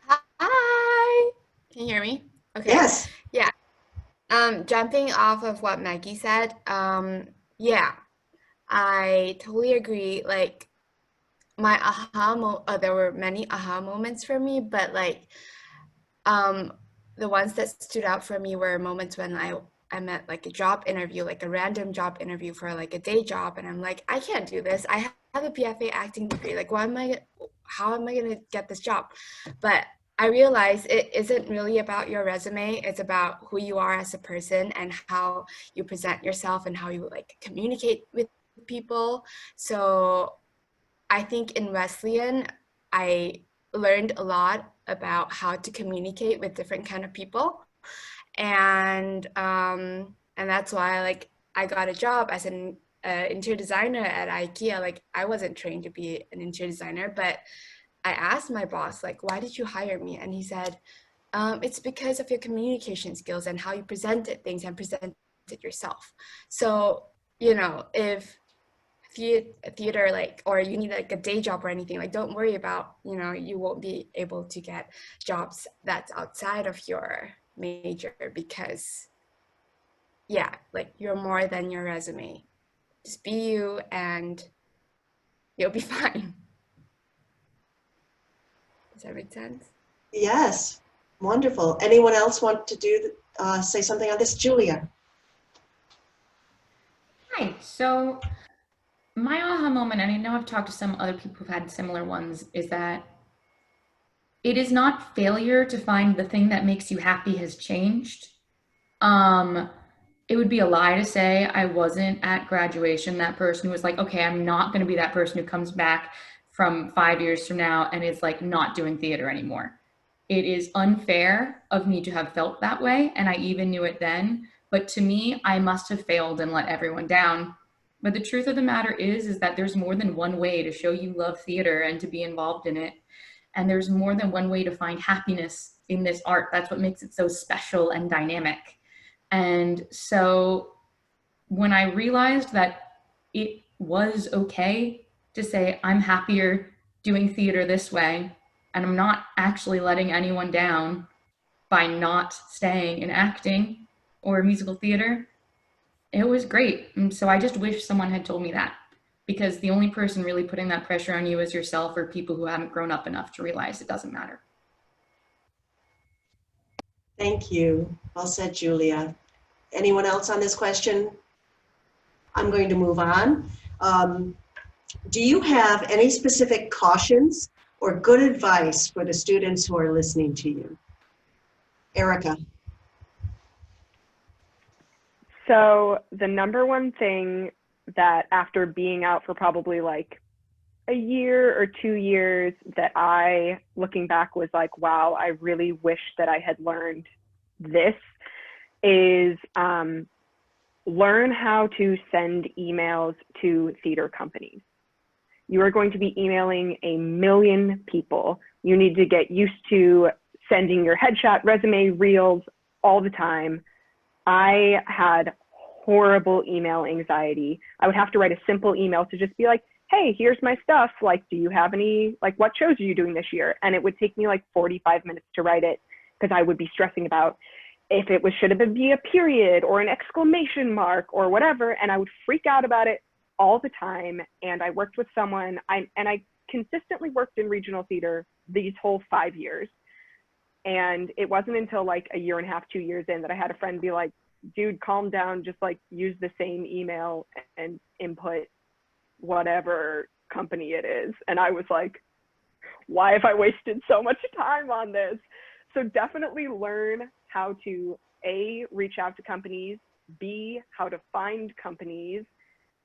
Hi. Can you hear me? Okay. Yes. Yeah. Jumping off of what Maggie said, yeah, I totally agree. Like my there were many aha moments for me, but like the ones that stood out for me were moments when I met like a job interview, like a random job interview for like a day job, and I'm like, I can't do this. I have a BFA acting degree. Like, how am I gonna get this job? But I realized it isn't really about your resume. It's about who you are as a person and how you present yourself and how you like communicate with people. So I think in Wesleyan, I learned a lot about how to communicate with different kind of people. And that's why like I got a job as an interior designer at IKEA. Like I wasn't trained to be an interior designer, but I asked my boss, like, why did you hire me? And he said, it's because of your communication skills and how you presented things and presented yourself. So, you know, if theater, like, or you need like a day job or anything, like, don't worry about, you know, you won't be able to get jobs that's outside of your major because, yeah, like, you're more than your resume. Just be you and you'll be fine. Does that make sense? Yes, wonderful. Anyone else want to say something on this? Julia. Hi. So my aha moment, and I know I've talked to some other people who've had similar ones, is that it is not failure to find the thing that makes you happy has changed. It would be a lie to say I wasn't at graduation that person who was like, okay, I'm not going to be that person who comes back from 5 years from now and is like not doing theater anymore. It is unfair of me to have felt that way, and I even knew it then. But to me, I must have failed and let everyone down. But the truth of the matter is that there's more than one way to show you love theater and to be involved in it. And there's more than one way to find happiness in this art. That's what makes it so special and dynamic. And so when I realized that it was okay to say, I'm happier doing theater this way, and I'm not actually letting anyone down by not staying in acting or musical theater, it was great. And so I just wish someone had told me that, because the only person really putting that pressure on you is yourself or people who haven't grown up enough to realize it doesn't matter. Thank you. Well said, Julia. Anyone else on this question? I'm going to move on. Do you have any specific cautions or good advice for the students who are listening to you? Erica. So the number one thing that after being out for probably like a year or 2 years that I, looking back, was like, wow, I really wish that I had learned this is learn how to send emails to theater companies. You are going to be emailing a million people. You need to get used to sending your headshot, resume, reels all the time. I had horrible email anxiety. I would have to write a simple email to just be like, hey, here's my stuff. Like, do you have any, like, what shows are you doing this year? And it would take me like 45 minutes to write it because I would be stressing about if it was, should it be a period or an exclamation mark or whatever. And I would freak out about it all the time. And I worked with someone, I consistently worked in regional theater these whole 5 years. And it wasn't until like a year and a half, 2 years in that I had a friend be like, dude, calm down, just like use the same email and input whatever company it is. And I was like, why have I wasted so much time on this? So definitely learn how to A, reach out to companies, B, how to find companies,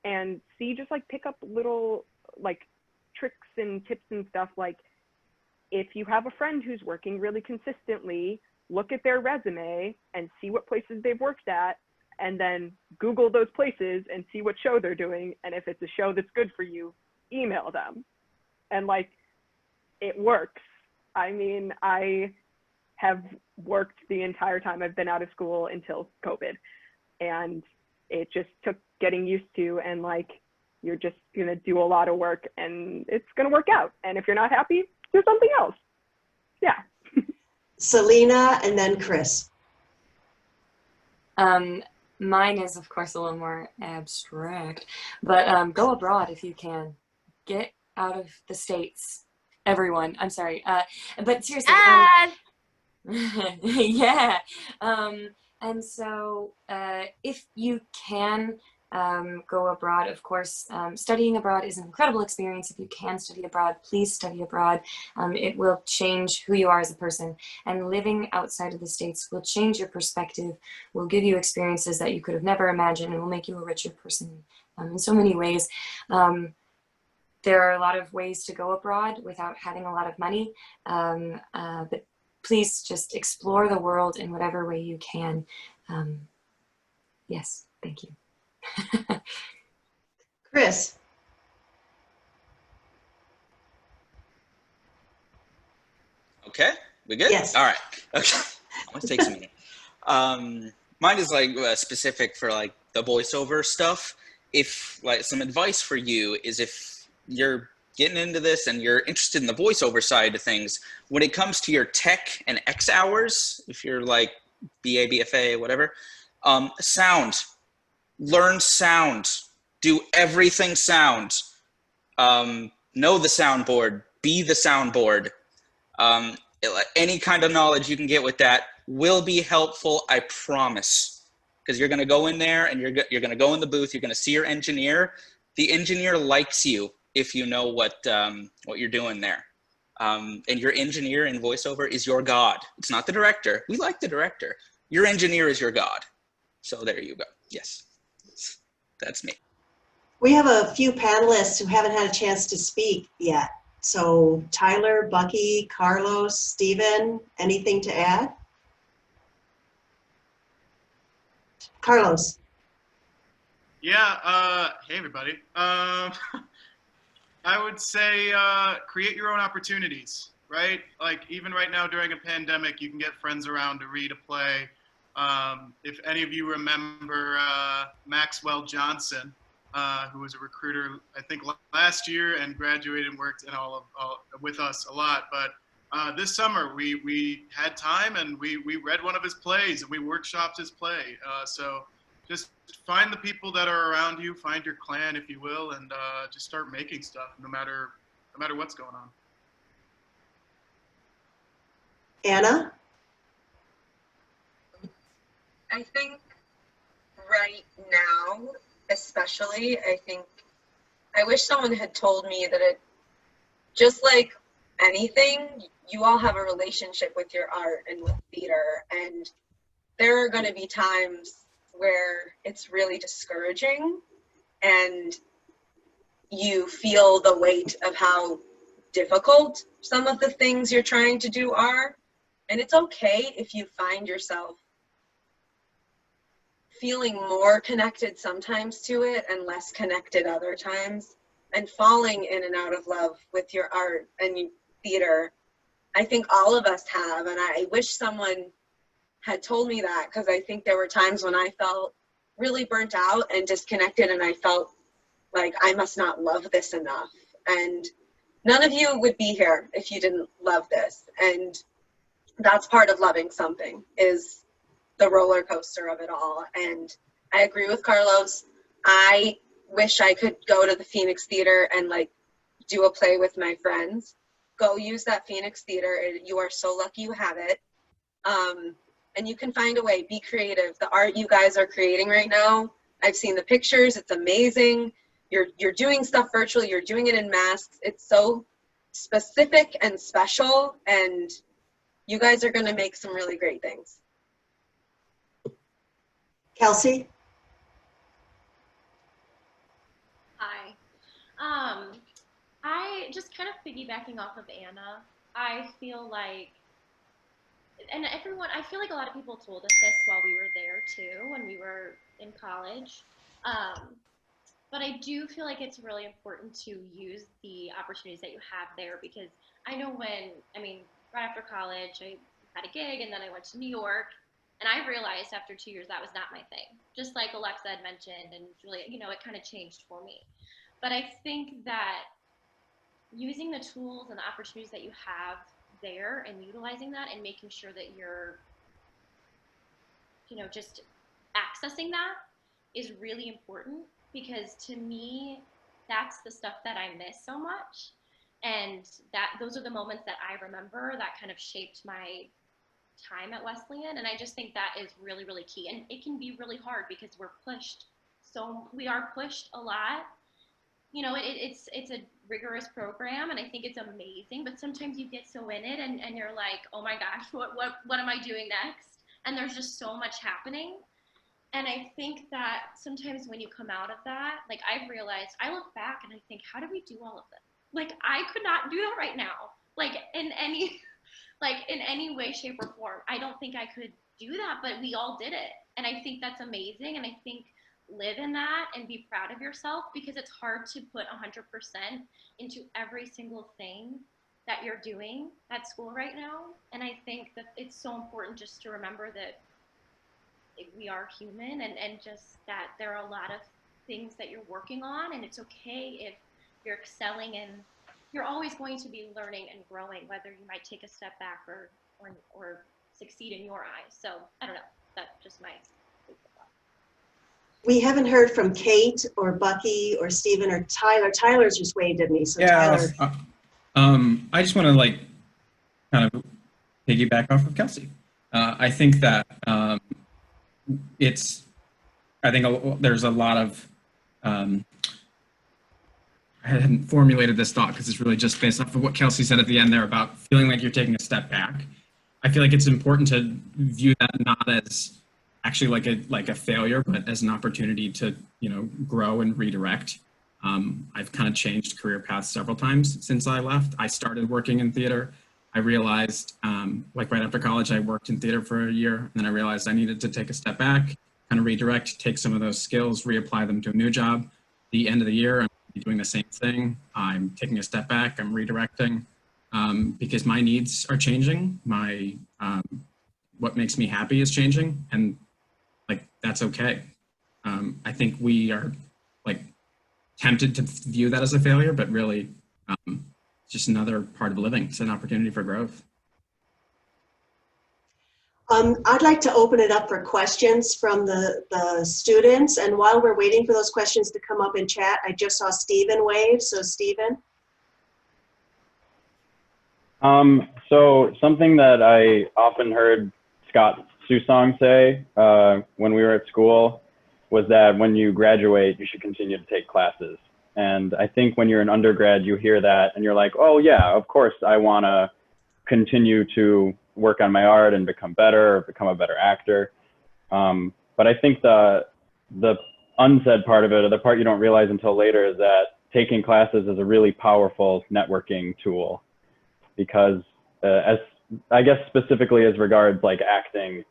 and C, just like pick up little like tricks and tips and stuff. Like if you have a friend who's working really consistently, look at their resume and see what places they've worked at, and then Google those places and see what show they're doing. And if it's a show that's good for you, email them. And like, it works. I mean, I have worked the entire time I've been out of school until COVID, and it just took getting used to, and like, you're just gonna do a lot of work and it's gonna work out. And if you're not happy, do something else. Yeah. Selena and then Chris. Mine is, of course, a little more abstract, but go abroad if you can. Get out of the States, everyone. I'm sorry, but seriously. Yeah. And so if you can go abroad, of course, studying abroad is an incredible experience. If you can study abroad, please study abroad. It will change who you are as a person, and living outside of the States will change your perspective, will give you experiences that you could have never imagined, and will make you a richer person in so many ways. There are a lot of ways to go abroad without having a lot of money, but please just explore the world in whatever way you can. Yes, thank you. Chris. Okay, we good? Yes. All right. Okay. I'm gonna take some minute. Mine is like specific for like the voiceover stuff. If like some advice for you is, if you're getting into this and you're interested in the voiceover side of things, when it comes to your tech and X hours, if you're like BA, BFA, whatever, sound, learn sound, do everything sound, know the soundboard, be the soundboard. Any kind of knowledge you can get with that will be helpful, I promise. Because you're going to go in there and you're going to go in the booth, you're going to see your engineer. The engineer likes you if you know what you're doing there. And your engineer in voiceover is your God. It's not the director. We like the director. Your engineer is your God. So there you go. Yes, that's me. We have a few panelists who haven't had a chance to speak yet. So Tyler, Bucky, Carlos, Stephen, anything to add? Carlos. Yeah, hey everybody. I would say create your own opportunities, right? Like even right now during a pandemic, you can get friends around to read a play. If any of you remember Maxwell Johnson, who was a recruiter, I think last year, and graduated and worked in with us a lot. But this summer we had time and we read one of his plays and we workshopped his play. So just find the people that are around you, find your clan, if you will, and just start making stuff no matter what's going on. Anna? I think right now, especially, I wish someone had told me that it, just like anything, you all have a relationship with your art and with theater, and there are going to be times where it's really discouraging and you feel the weight of how difficult some of the things you're trying to do are. And it's okay if you find yourself feeling more connected sometimes to it and less connected other times, and falling in and out of love with your art and theater. I think all of us have, and I wish someone had told me that, because I think there were times when I felt really burnt out and disconnected, and I felt like I must not love this enough. And none of you would be here if you didn't love this. And that's part of loving something, is the roller coaster of it all. And I agree with Carlos. I wish I could go to the Phoenix Theater and like do a play with my friends. Go use that Phoenix Theater. You are so lucky you have it. And you can find a way, be creative. The art you guys are creating right now, I've seen the pictures, it's amazing. You're doing stuff virtually, you're doing it in masks. It's so specific and special, and you guys are gonna make some really great things. Kelsey? Hi. I just kind of piggybacking off of Anna, I feel like, and everyone, I feel like a lot of people told us this while we were there too, when we were in college. But I do feel like it's really important to use the opportunities that you have there, because I know right after college, I had a gig and then I went to New York, and I realized after 2 years that was not my thing. Just like Alexa had mentioned, and Julia, it kind of changed for me. But I think that using the tools and the opportunities that you have there and utilizing that and making sure that you're, just accessing that is really important, because to me, that's the stuff that I miss so much. And those are the moments that I remember that kind of shaped my time at Wesleyan. And I just think that is really, really key. And it can be really hard because we are pushed a lot. It's a rigorous program, and I think it's amazing, but sometimes you get so in it and you're like, oh my gosh, what am I doing next? And there's just so much happening. And I think that sometimes when you come out of that, like I've realized, I look back and I think, how did we do all of this? Like I could not do that right now. Like in any way, shape, or form. I don't think I could do that, but we all did it. And I think that's amazing. And I think live in that and be proud of yourself, because it's hard to put 100% into every single thing that you're doing at school right now. And I think that it's so important just to remember that we are human, and just that there are a lot of things that you're working on, and it's okay if you're excelling, and you're always going to be learning and growing, whether you might take a step back or succeed in your eyes. So I don't know, that's just my We haven't heard from Kate or Bucky or Stephen or Tyler. Tyler's just waved at me, so Tyler. I just want to kind of piggyback off of Kelsey. I think that there's a lot of, I hadn't formulated this thought because it's really just based off of what Kelsey said at the end there about feeling like you're taking a step back. I feel like it's important to view that not as actually like a failure, but as an opportunity to, grow and redirect. I've kind of changed career paths several times since I left. I started working in theater. I realized, right after college, I worked in theater for a year, and then I realized I needed to take a step back, kind of redirect, take some of those skills, reapply them to a new job. The end of the year, I'm doing the same thing. I'm taking a step back, I'm redirecting, because my needs are changing. What makes me happy is changing, and that's okay. I think we are tempted to view that as a failure, but really it's just another part of living. It's an opportunity for growth. I'd like to open it up for questions from the students. And while we're waiting for those questions to come up in chat, I just saw Stephen wave. So Stephen. So something that I often heard Scott Susong say when we were at school was that when you graduate, you should continue to take classes. And I think when you're an undergrad, you hear that and you're like, oh yeah, of course I want to continue to work on my art and become better or become a better actor. But I think the unsaid part of it, or the part you don't realize until later, is that taking classes is a really powerful networking tool, because as I guess specifically as regards acting,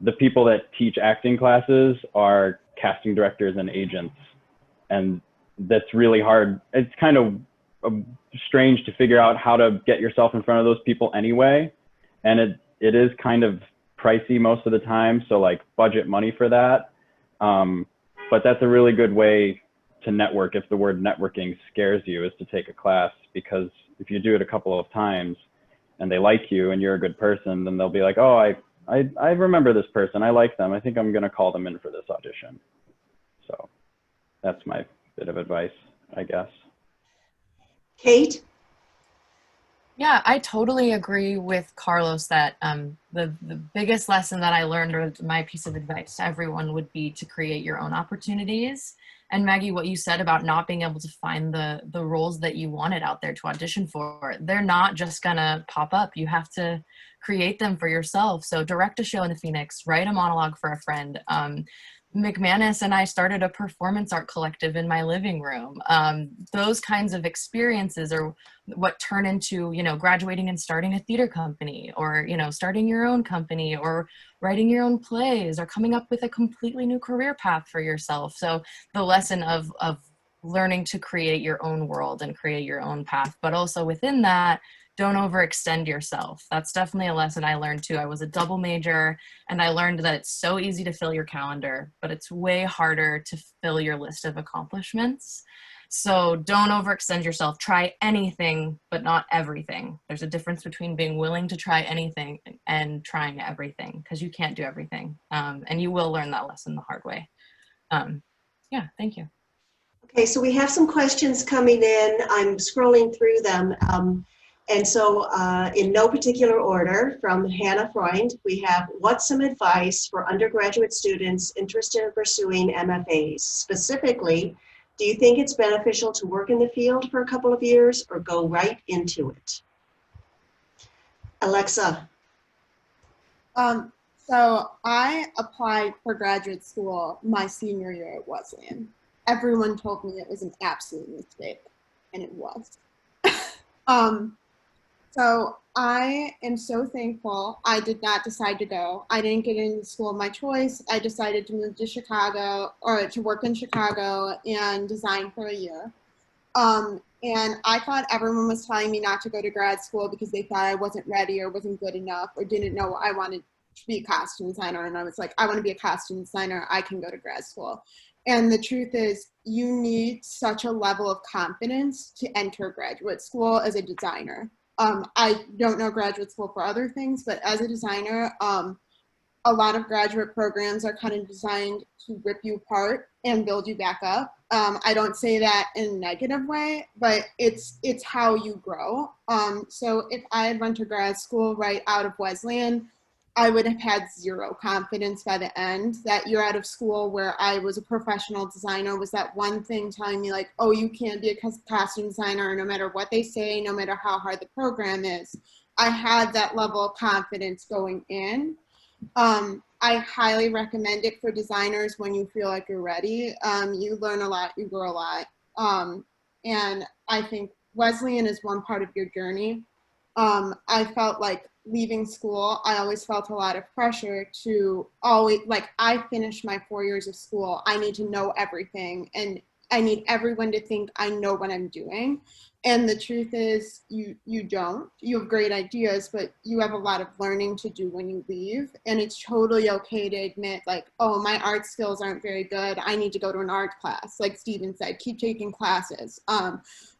the people that teach acting classes are casting directors and agents. And that's really hard. It's kind of strange to figure out how to get yourself in front of those people anyway. And it is kind of pricey most of the time. So budget money for that. But that's a really good way to network, if the word networking scares you, is to take a class, because if you do it a couple of times and they like you and you're a good person, then they'll be like, oh, I remember this person. I like them. I think I'm going to call them in for this audition. So that's my bit of advice, I guess. Kate? Yeah, I totally agree with Carlos that the biggest lesson that I learned, or my piece of advice to everyone, would be to create your own opportunities. And Maggie, what you said about not being able to find the roles that you wanted out there to audition for, they're not just gonna pop up. You have to create them for yourself. So direct a show in the Phoenix, write a monologue for a friend. McManus and I started a performance art collective in my living room. Those kinds of experiences are what turn into, you know, graduating and starting a theater company, or, you know, starting your own company, or writing your own plays, or coming up with a completely new career path for yourself. So the lesson of learning to create your own world and create your own path, but also within that, don't overextend yourself. That's definitely a lesson I learned too. I was a double major, and I learned that it's so easy to fill your calendar, but it's way harder to fill your list of accomplishments. So don't overextend yourself. Try anything, but not everything. There's a difference between being willing to try anything and trying everything, because you can't do everything. And you will learn that lesson the hard way. Yeah, thank you. Okay, so we have some questions coming in. I'm scrolling through them. And so in no particular order, from Hannah Freund, we have, what's some advice for undergraduate students interested in pursuing MFAs? Specifically, do you think it's beneficial to work in the field for a couple of years or go right into it? Alexa. So I applied for graduate school my senior year at Wesleyan. Everyone told me it was an absolute mistake, and it was. So I am so thankful I did not decide to go. I didn't get into the school of my choice. I decided to move to Chicago, or to work in Chicago and design for a year. And I thought everyone was telling me not to go to grad school because they thought I wasn't ready or wasn't good enough or didn't know I wanted to be a costume designer. And I was like, I want to be a costume designer. I can go to grad school. And the truth is, you need such a level of confidence to enter graduate school as a designer. I don't know graduate school for other things, but as a designer, a lot of graduate programs are kind of designed to rip you apart and build you back up. I don't say that in a negative way, but it's how you grow. So if I had went to grad school right out of Wesleyan, I would have had zero confidence by the end. That year out of school where I was a professional designer was that one thing telling me like, oh, you can't be a costume designer no matter what they say, no matter how hard the program is. I had that level of confidence going in. I highly recommend it for designers when you feel like you're ready. You learn a lot, you grow a lot. And I think Wesleyan is one part of your journey. I felt like leaving school, I always felt a lot of pressure to always, like, I finished my 4 years of school. I need to know everything, and I need everyone to think I know what I'm doing. And the truth is, you don't. You have great ideas, but you have a lot of learning to do when you leave. And it's totally okay to admit, like, oh, my art skills aren't very good. I need to go to an art class. Like Steven said, keep taking classes.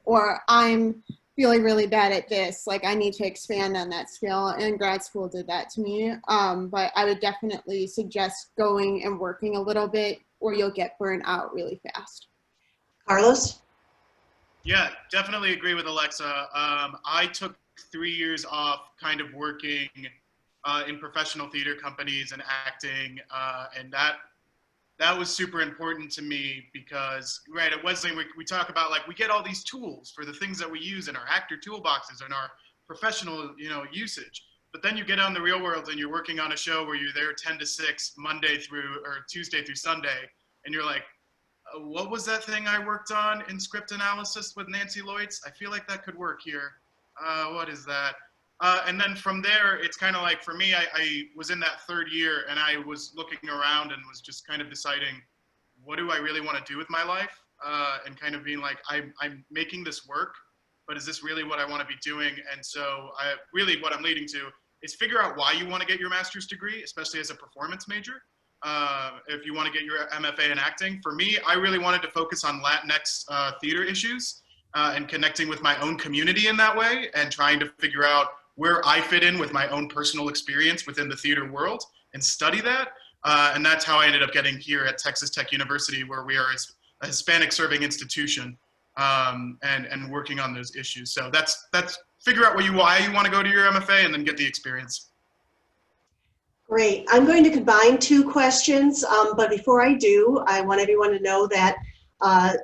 Or I'm feeling really bad at this, like I need to expand on that skill, and grad school did that to me. But I would definitely suggest going and working a little bit, or you'll get burnt out really fast. Carlos? Yeah, definitely agree with Alexa. I took 3 years off kind of working in professional theater companies and acting, and that was super important to me because, right, at Wesleyan, we talk about, like, we get all these tools for the things that we use in our actor toolboxes and our professional, usage. But then you get out in the real world and you're working on a show where you're there 10 to 6, Tuesday through Sunday, and you're like, what was that thing I worked on in script analysis with Nancy Lloyds? I feel like that could work here. What is that? And then from there, it's kind of like, for me, I was in that 3rd year and I was looking around and was just kind of deciding, what do I really want to do with my life? And kind of being like, I'm making this work, but is this really what I want to be doing? And so really what I'm leading to is figure out why you want to get your master's degree, especially as a performance major. If you want to get your MFA in acting. For me, I really wanted to focus on Latinx theater issues and connecting with my own community in that way, and trying to figure out where I fit in with my own personal experience within the theater world and study that. And that's how I ended up getting here at Texas Tech University, where we are a Hispanic serving institution. and working on those issues. So that's figure out why you want to go to your MFA and then get the experience. Great. I'm going to combine two questions, but before I do, I want everyone to know that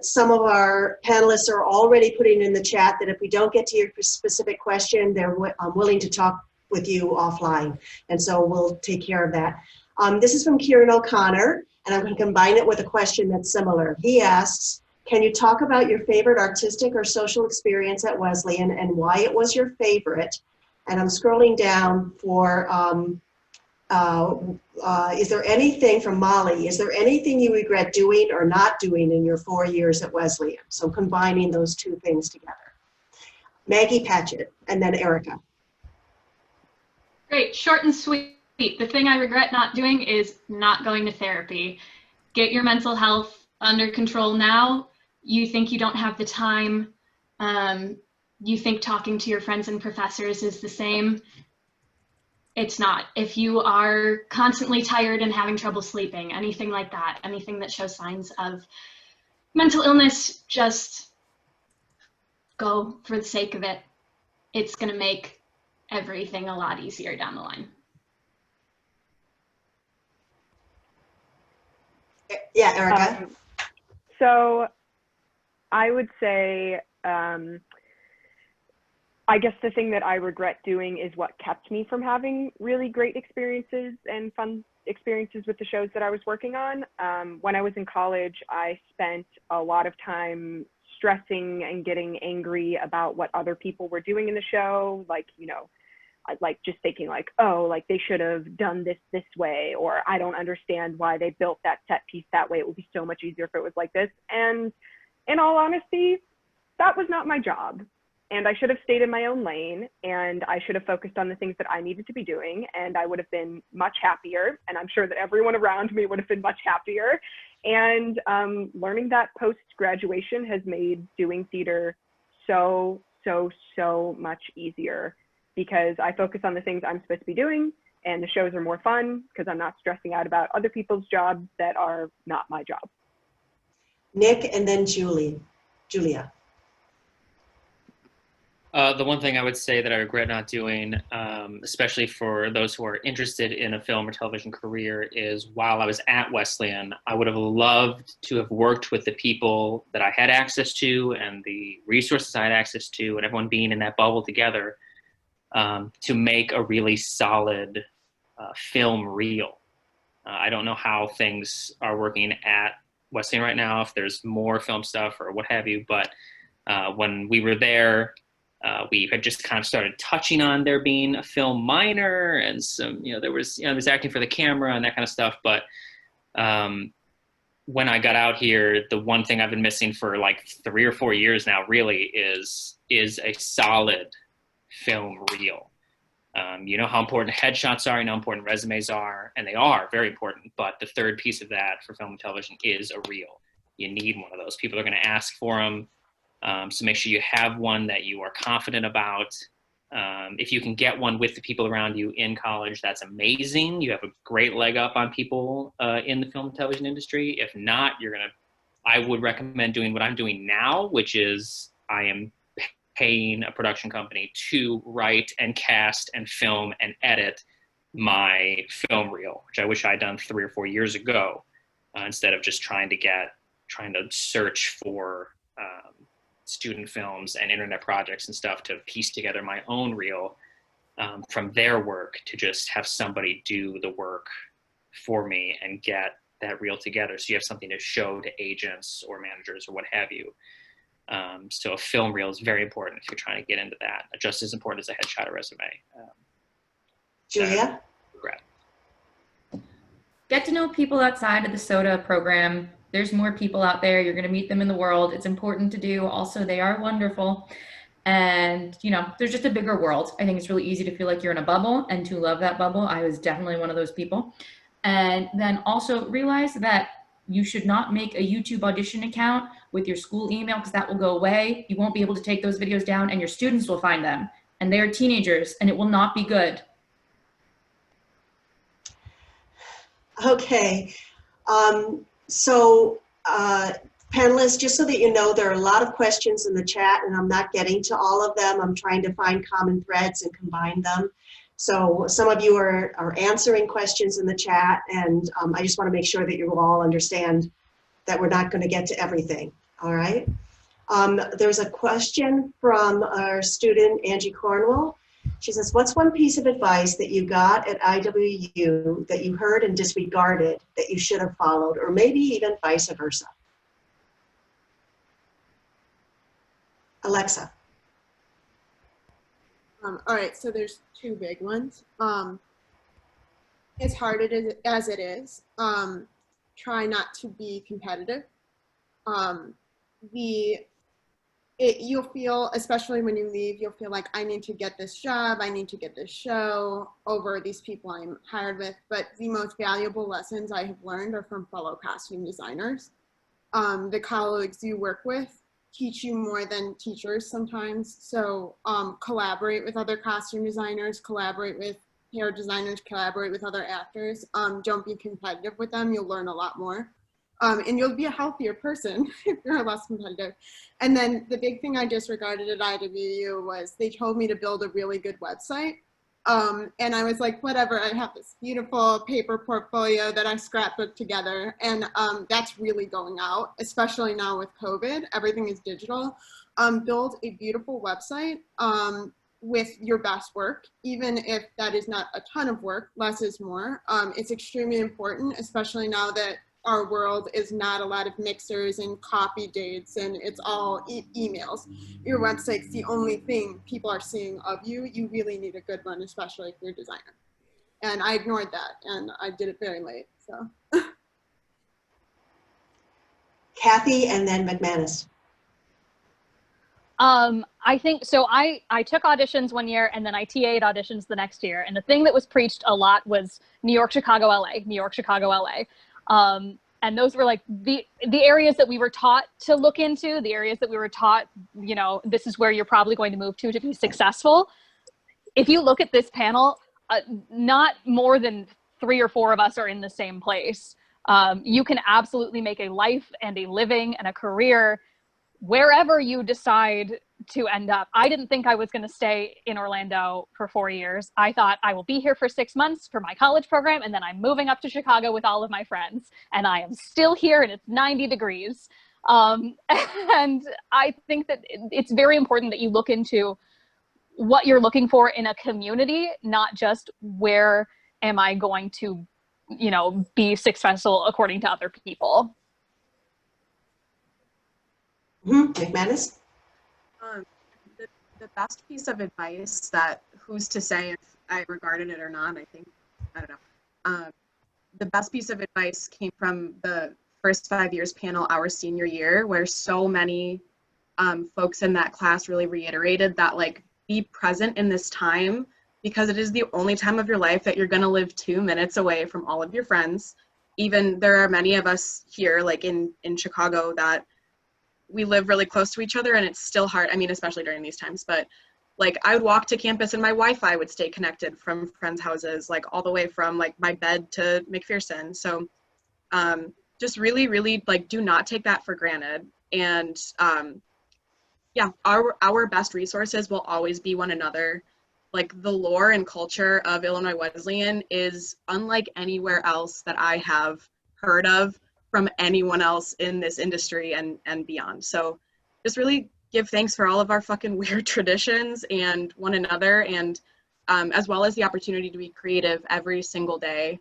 some of our panelists are already putting in the chat that if we don't get to your specific question, they're willing to talk with you offline. And so we'll take care of that. This is from Kieran O'Connor, and I'm going to combine it with a question that's similar. He asks, can you talk about your favorite artistic or social experience at Wesleyan and why it was your favorite? And I'm scrolling down for, is there anything from Molly? Is there anything you regret doing or not doing in your 4 years at Wesleyan? So combining those two things together. Maggie Patchett, and then Erica. Great, short and sweet. The thing I regret not doing is not going to therapy. Get your mental health under control now. You think you don't have the time. You think talking to your friends and professors is the same. It's not. If you are constantly tired and having trouble sleeping, anything like that, anything that shows signs of mental illness, just go for the sake of it. It's going to make everything a lot easier down the line. Yeah, Erica. So I would say, I guess the thing that I regret doing is what kept me from having really great experiences and fun experiences with the shows that I was working on. When I was in college, I spent a lot of time stressing and getting angry about what other people were doing in the show. Like, you know, like just thinking like, oh, like they should have done this way, or I don't understand why they built that set piece that way. It would be so much easier if it was like this. And in all honesty, that was not my job. And I should have stayed in my own lane, and I should have focused on the things that I needed to be doing, and I would have been much happier. And I'm sure that everyone around me would have been much happier. And learning that post-graduation has made doing theater so much easier, because I focus on the things I'm supposed to be doing, and the shows are more fun because I'm not stressing out about other people's jobs that are not my job. Nick, and then Julia. The one thing I would say that I regret not doing, especially for those who are interested in a film or television career, is while I was at Wesleyan, I would have loved to have worked with the people that I had access to and the resources I had access to, and everyone being in that bubble together, to make a really solid film reel. I don't know how things are working at Wesleyan right now, if there's more film stuff or what have you, but when we were there, we had just kind of started touching on there being a film minor and some, there was acting for the camera and that kind of stuff. But when I got out here, the one thing I've been missing for like 3 or 4 years now really is a solid film reel. You know how important headshots are, you know how important resumes are, and they are very important. But the third piece of that for film and television is a reel. You need one of those. People are going to ask for them. So make sure you have one that you are confident about. If you can get one with the people around you in college, that's amazing. You have a great leg up on people in the film and television industry. If not, I would recommend doing what I'm doing now, which is I am paying a production company to write and cast and film and edit my film reel, which I wish I'd done 3 or 4 years ago, instead of just trying to search for student films and internet projects and stuff to piece together my own reel from their work, to just have somebody do the work for me and get that reel together so you have something to show to agents or managers or what have you. So a film reel is very important if you're trying to get into that, just as important as a headshot or resume. Julia? Regret. Get to know people outside of the SoTA program. There's more people out there. You're going to meet them in the world. It's important to do. Also, they are wonderful. And, there's just a bigger world. I think it's really easy to feel like you're in a bubble and to love that bubble. I was definitely one of those people. And then also realize that you should not make a YouTube audition account with your school email, because that will go away. You won't be able to take those videos down, and your students will find them. And they are teenagers, and it will not be good. Okay. So Panelists, just so that you know, there are a lot of questions in the chat and I'm not getting to all of them. I'm trying to find common threads and combine them. So some of you are answering questions in the chat, and I just want to make sure that you all understand that we're not going to get to everything, all right? There's a question from our student, Angie Cornwell. She says, what's one piece of advice that you got at IWU that you heard and disregarded that you should have followed, or maybe even vice versa? Alexa. All right, so there's two big ones. As hard as it is, try not to be competitive. You'll feel, especially when you leave, you'll feel like I need to get this job, I need to get this show over these people I'm hired with. But the most valuable lessons I have learned are from fellow costume designers. The colleagues you work with teach you more than teachers sometimes. So collaborate with other costume designers, collaborate with hair designers, collaborate with other actors. Don't be competitive with them. You'll learn a lot more. And you'll be a healthier person if you're less competitive. And then the big thing I disregarded at IWU was they told me to build a really good website. And I was like, whatever, I have this beautiful paper portfolio that I scrapbooked together. And that's really going out, especially now with COVID, everything is digital. Build a beautiful website with your best work, even if that is not a ton of work, less is more. It's extremely important, especially now that our world is not a lot of mixers and copy dates and it's all emails. Your website's the only thing people are seeing of you. You really need a good one, especially if you're a designer. And I ignored that and I did it very late, so. Kathy and then McManus. I think, so I took auditions one year and then I TA'd auditions the next year. And the thing that was preached a lot was New York, Chicago, LA, New York, Chicago, LA. And those were like the areas that we were taught to look into, the areas that we were taught, you know, this is where you're probably going to move to be successful. If you look at this panel, not more than 3 or 4 of us are in the same place. You can absolutely make a life and a living and a career wherever you decide to end up. I didn't think I was going to stay in Orlando for 4 years. I thought I will be here for 6 months for my college program, and then I'm moving up to Chicago with all of my friends. And I am still here, and it's 90 degrees. And I think that it's very important that you look into what you're looking for in a community, not just where am I going to, you know, be successful according to other people. McManus? The best piece of advice that, who's to say if I regarded it or not, I don't know. The best piece of advice came from the first 5 years panel our senior year, where so many folks in that class really reiterated that, like, be present in this time because it is the only time of your life that you're going to live 2 minutes away from all of your friends. Even there are many of us here, like in Chicago, that we live really close to each other and it's still hard. I mean, especially during these times, but like I would walk to campus and my Wi-Fi would stay connected from friends' houses, like all the way from like my bed to McPherson. So just really, really like do not take that for granted. And yeah, our best resources will always be one another. Like the lore and culture of Illinois Wesleyan is unlike anywhere else that I have heard of from anyone else in this industry and beyond. So just really give thanks for all of our fucking weird traditions and one another, and as well as the opportunity to be creative every single day.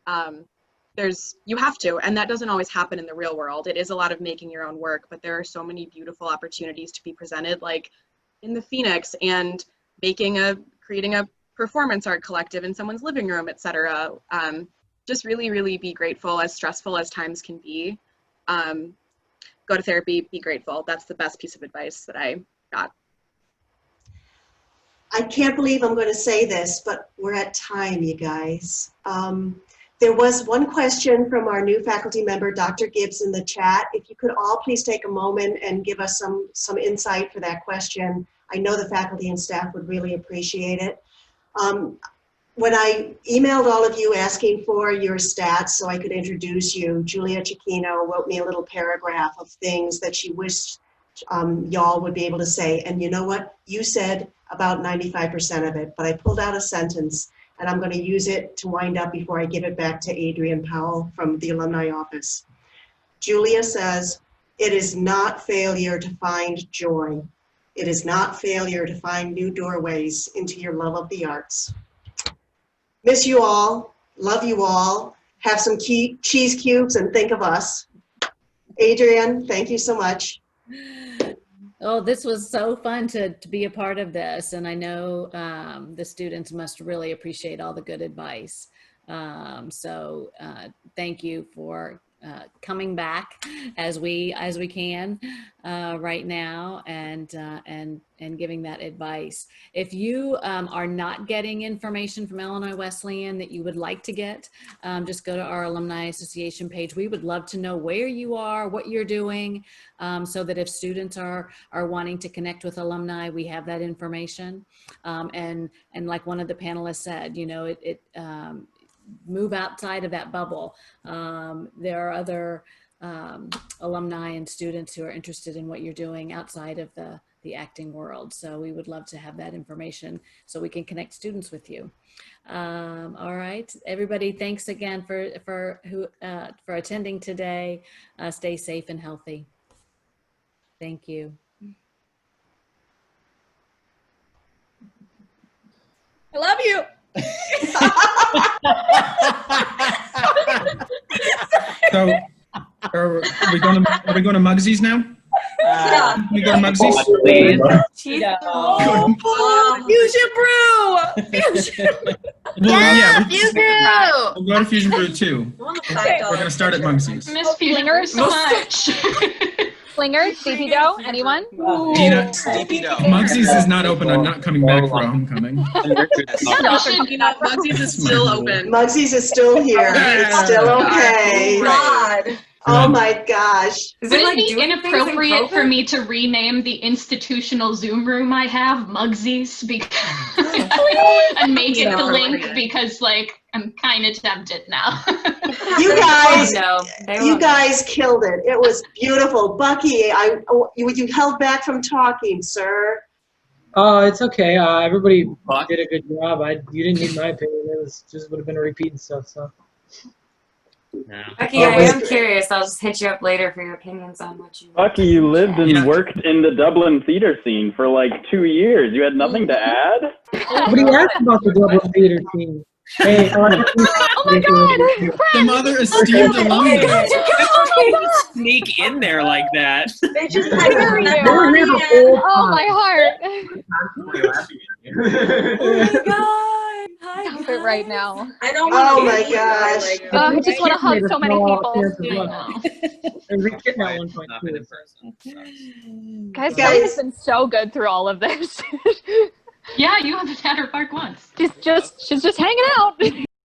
You have to, and that doesn't always happen in the real world. It is a lot of making your own work, but there are so many beautiful opportunities to be presented, like in the Phoenix, and creating a performance art collective in someone's living room, etc. Just really, really be grateful, as stressful as times can be. Go to therapy, be grateful. That's the best piece of advice that I got. I can't believe I'm going to say this, but we're at time, you guys. There was one question from our new faculty member, Dr. Gibbs, in the chat. If you could all please take a moment and give us some insight for that question. I know the faculty and staff would really appreciate it. when I emailed all of you asking for your stats so I could introduce you, Julia Cicchino wrote me a little paragraph of things that she wished y'all would be able to say. And you know what? You said about 95% of it, but I pulled out a sentence and I'm going to use it to wind up before I give it back to Adrian Powell from the alumni office. Julia says, "It is not failure to find joy. It is not failure to find new doorways into your love of the arts." Miss you all, love you all, have some cheese cubes and think of us. Adrian, thank you so much. Oh, this was so fun to be a part of this. And I know the students must really appreciate all the good advice. Thank you for coming back as we can right now and giving that advice. If you are not getting information from Illinois Wesleyan that you would like to get, just go to our Alumni Association page. We would love to know where you are, what you're doing, so that if students are wanting to connect with alumni, we have that information. And like one of the panelists said, you know, move outside of that bubble. There are other alumni and students who are interested in what you're doing outside of the acting world. So we would love to have that information so we can connect students with you. All right, everybody, thanks again for attending today. Stay safe and healthy. Thank you. I love you. So, are we going to Mugsy's now? Yeah. We go to Mugsy's? Fusion brew. Fusion. We'll go to Fusion Brew too. Okay. We're gonna start at Mugsy's. Miss Fusingers so much. Slingers, Sleepy Dough, anyone? Peanuts. Mugsy's is not open. I'm not coming back for a homecoming. Mugsy's is still open. Mugsy's is still here. It's still okay. God. Oh my gosh. Would it be inappropriate for me to rename the institutional Zoom room I have Mugsy's and make it the link because like I'm kind of tempted now. You guys killed it. It was beautiful. Bucky, you held back from talking, sir. Oh, it's okay. Everybody did a good job. You didn't need my opinion. It was just would have been repeating stuff. So. No. Okay, I am curious. I'll just hit you up later for your opinions on what you. Bucky, you lived and worked in the Dublin theater scene for like 2 years. You had nothing to add? Nobody asked about the Dublin theater scene. Hey, oh my God! The mother esteemed alumni. Sneak in there like that. They just Oh my heart! Oh my God! Stop it right now. I don't Oh my gosh. I just want to hug so many people. Guys, Kelly has been so good through all of this. Yeah, you haven't had her park once. She's just hanging out.